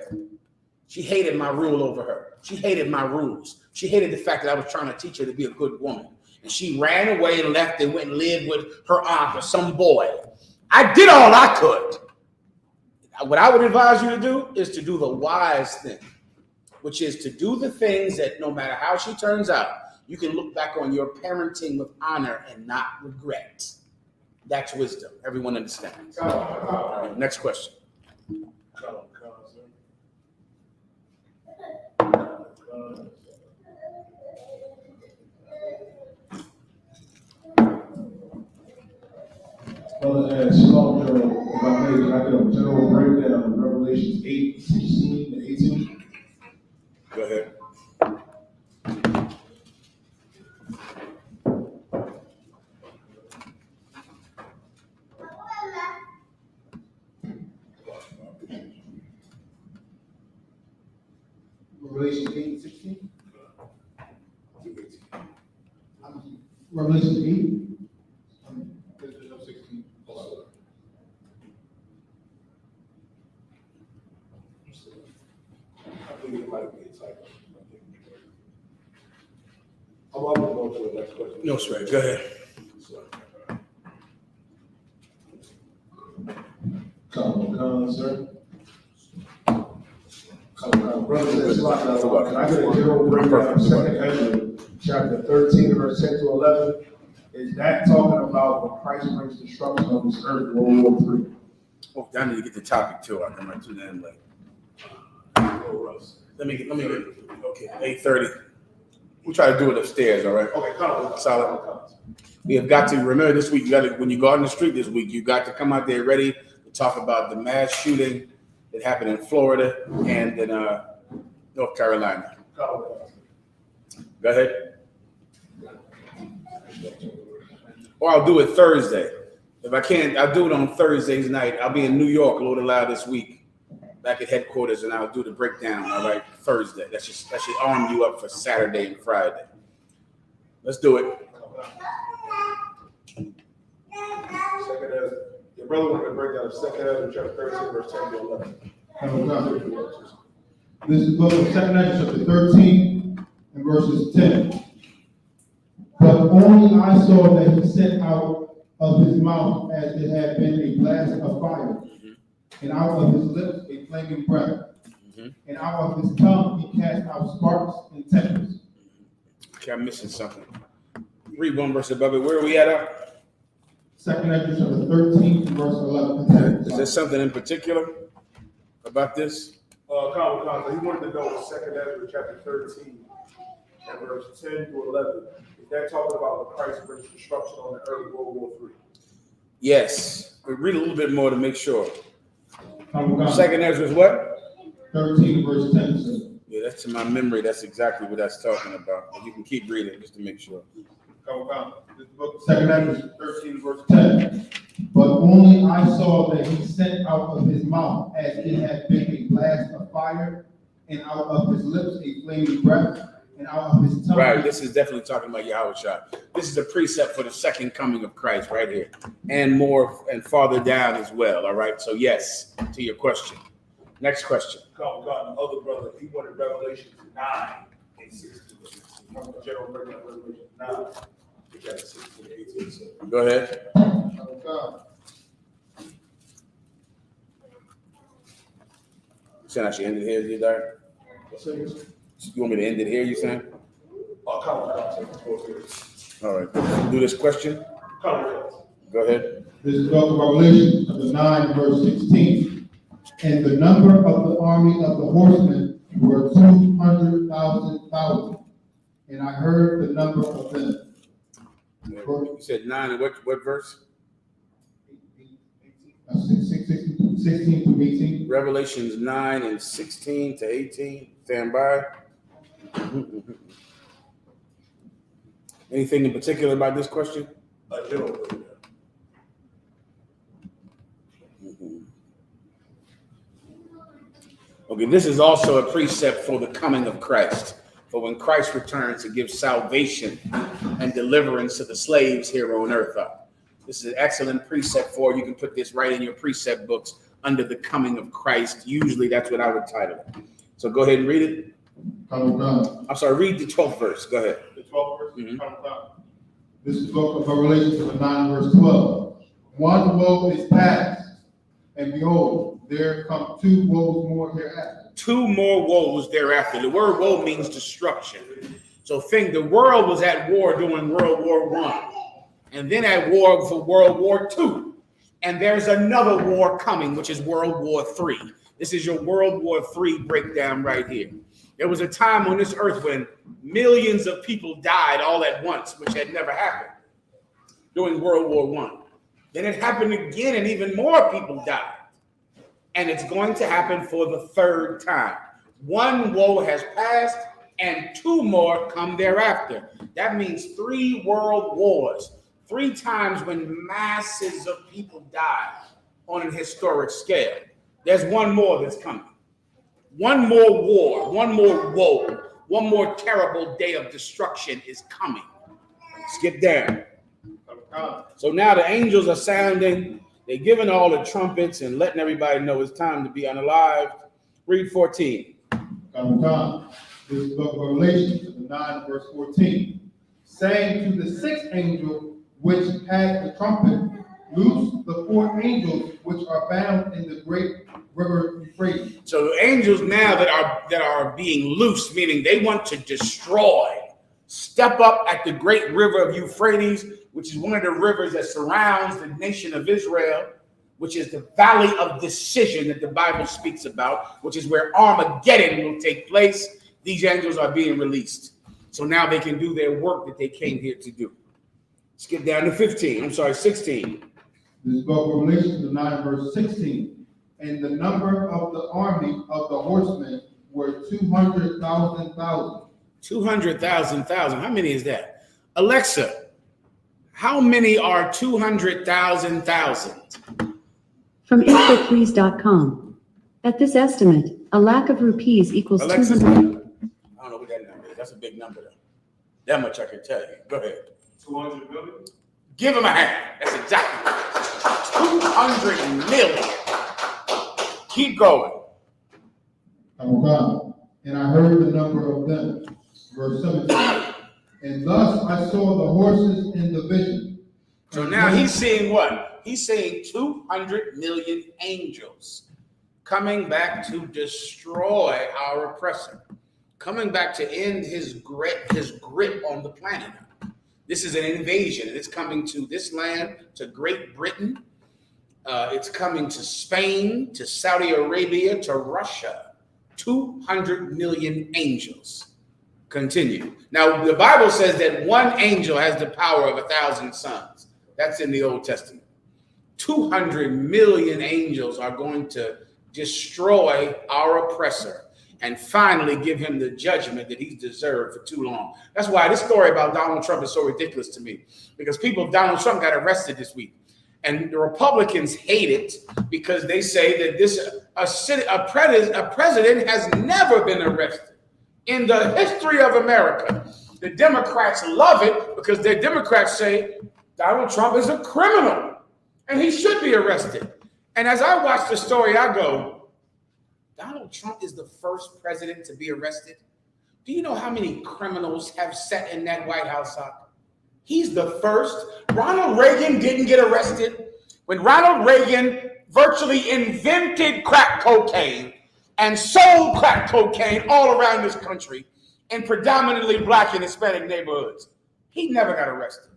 She hated my rule over her. She hated my rules. She hated the fact that I was trying to teach her to be a good woman. And she ran away and left and went and lived with her aunt or some boy. I did all I could. What I would advise you to do is to do the wise thing, which is to do the things that no matter how she turns out, you can look back on your parenting with honor and not regret. That's wisdom. Everyone understands. All right, next question. Brother, Shalom, General. If I may, can I get a general breakdown of Revelations 8, 16, and 18? Go ahead. Revelation 8 and 16? Revelation 8? There's no 16. I think it might be a typo. I'm going to go to the next question. No, sir. Go ahead. Come, sir. Brothers, can I get a general breakdown of 2nd Ezra, chapter 13, verse 10 to 11? Is that talking about when Christ brings destruction on this earth, World War III? Oh, I need to get the topic too. I can write to them late. Let me get, okay, 8:30. We'll try to do it upstairs, all right? Okay, come. Solid. We have got to remember this week, when you go out in the street this week, you got to come out there ready to talk about the mass shooting that happened in Florida and in North Carolina. Go ahead. Or I'll do it Thursday. If I can't, I'll do it on Thursday's night. I'll be in New York, Lord allow, this week, back at headquarters, and I'll do the breakdown, all right, Thursday. That should arm you up for Saturday and Friday. Let's do it. Your brother wanted to break down 2nd Ezra, chapter 13, verse 10 to 11. This is the book of 2nd Ezra, chapter 13, and verses 10. But only I saw that he sent out of his mouth as it had been a blast of fire, and out of his lips a flaming breath, and out of his tongue he cast out sparks and tempest. Okay, I'm missing something. Read one verse above it. Where are we at? 2nd Ezra, chapter 13, verse 11. Is there something in particular about this? He wanted to know 2nd Ezra, chapter 13, and verse 10 to 11. Is that talking about when Christ brings destruction on the earth, World War III? Yes. But read a little bit more to make sure. 2nd Ezra is what? 13, verse 10. Sir. Yeah, that's to my memory. That's exactly what that's talking about. But you can keep reading just to make sure. This book, 2nd Ezra, 13, verse 10. But only I saw that he sent out of his mouth as it had been a blast of fire, and out of his lips a flaming breath, and out of his tongue. Right, this is definitely talking about Yahushua. This is a precept for the second coming of Christ right here, and more and farther down as well. All right, so yes, to your question. Next question. Other brother, he wanted Revelation 9 and 16. General Revelation 9. Chapter 16 and 18. Go ahead. Saying I should end it here, you there? You want me to end it here, you saying? All right. Do this question. Go ahead. This is the book of Revelation, chapter 9, verse 16. And the number of the army of the horsemen were 200,000. And I heard the number of them. You said 9 and what verse? 16 to 18. Revelations 9 and 16 to 18. Stand by. Anything in particular about this question? A general. Okay, this is also a precept for the coming of Christ. For when Christ returns to give salvation and deliverance to the slaves here on earth. This is an excellent precept for, you can put this right in your precept books under the coming of Christ. Usually that's what I would title it. So go ahead and read it. I'm sorry, read the 12th verse. Go ahead. The 12th verse? This is book of Revelation 9 verse 12. One woe is past, and behold, there come 2 woes more hereafter. 2 more woes thereafter. The word woe means destruction. So think the world was at war during World War I, and then at war for World War II. And there's another war coming, which is World War III. This is your World War III breakdown right here. There was a time on this earth when millions of people died all at once, which had never happened during World War I. Then it happened again, and even more people died. And it's going to happen for the 3rd time. 1 woe has passed, and 2 more come thereafter. That means 3 world wars. 3 times when masses of people died on a historic scale. There's 1 more that's coming. 1 more war, 1 more woe, 1 more terrible day of destruction is coming. Skip down. So now the angels are sounding. They're giving all the trumpets and letting everybody know it's time to be unalived. Read 14. This is book of Revelation 9 verse 14. Saying to the 6th angel which had the trumpet, loose the 4 angels which are bound in the great river Euphrates. So the angels now that are being loosed, meaning they want to destroy, step up at the great river of Euphrates, which is one of the rivers that surrounds the nation of Israel, which is the valley of decision that the Bible speaks about, which is where Armageddon will take place. These angels are being released. So now they can do their work that they came here to do. Skip down to 16. This book of Revelation 9 verse 16. And the number of the army of the horsemen were 200,000. 200,000. How many is that? Alexa, how many are 200,000? From infocrease.com. At this estimate, a lakh of rupees equals Alexa, 200. I don't know what that number is. That's a big number, though. That much I can tell you. Go ahead. 200 million? Give him a hand. That's exactly 200 million. Keep going. And I heard the number of them. Verse 17. And thus I saw the horses in the vision. So now he's seeing what? He's seeing 200 million angels coming back to destroy our oppressor, coming back to end his grip on the planet. This is an invasion, and it's coming to this land, to Great Britain. It's coming to Spain, to Saudi Arabia, to Russia. 200 million angels. Continue. Now, the Bible says that 1 angel has the power of 1,000 sons. That's in the Old Testament. 200 million angels are going to destroy our oppressor and finally give him the judgment that he's deserved for too long. That's why this story about Donald Trump is so ridiculous to me, because Donald Trump got arrested this week, and the Republicans hate it because they say that a president has never been arrested in the history of America. The Democrats love it because the Democrats say Donald Trump is a criminal and he should be arrested. And as I watch the story, I go, Donald Trump is the first president to be arrested. Do you know how many criminals have sat in that White House? He's the first. Ronald Reagan didn't get arrested. When Ronald Reagan virtually invented crack cocaine and sold crack cocaine all around this country in predominantly Black and Hispanic neighborhoods, he never got arrested.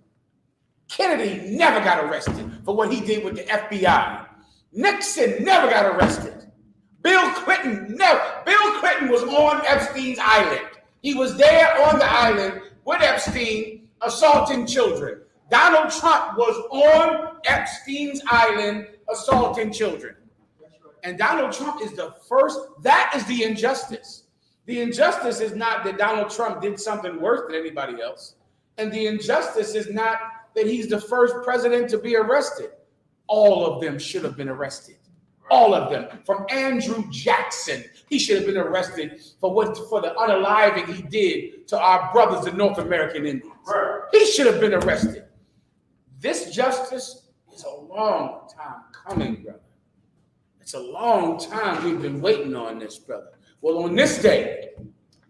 Kennedy never got arrested for what he did with the FBI. Nixon never got arrested. Bill Clinton, no. Bill Clinton was on Epstein's island. He was there on the island with Epstein assaulting children. Donald Trump was on Epstein's island assaulting children. And Donald Trump is the first. That is the injustice. The injustice is not that Donald Trump did something worse than anybody else. And the injustice is not that he's the first president to be arrested. All of them should have been arrested. All of them. From Andrew Jackson, he should have been arrested for the unaliving he did to our brothers, the North American Indians. He should have been arrested. This justice is a long time coming, brother. It's a long time we've been waiting on this, brother. Well, on this day,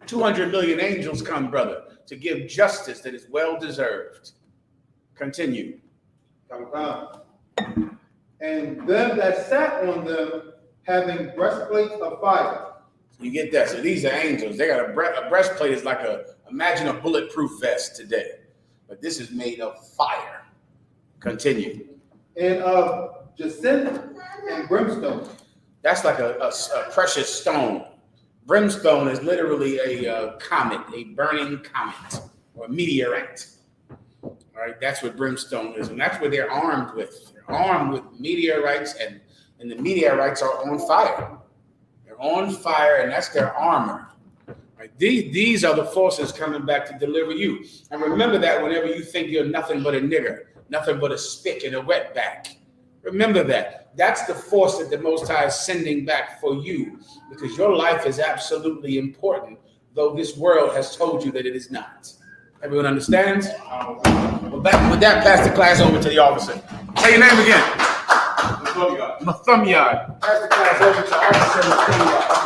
200 million angels come, brother, to give justice that is well deserved. Continue. And them that sat on them having breastplates of fire. You get that? So these are angels. They got a breastplate is like imagine a bulletproof vest today. But this is made of fire. Continue. And of jacinth and brimstone. That's like a precious stone. Brimstone is literally a comet, a burning comet or a meteorite. All right, that's what brimstone is, and that's what they're armed with. They're armed with meteorites, and the meteorites are on fire. They're on fire, and that's their armor. Right? These are the forces coming back to deliver you. And remember that whenever you think you're nothing but a nigger, nothing but a spick and a wetback. Remember that. That's the force that the Most High is sending back for you, because your life is absolutely important, though this world has told you that it is not. Everyone understands? Well, with that, pass the class over to the officer. Say your name again. Mathumyard. Pass the class over to Officer Mathumyard.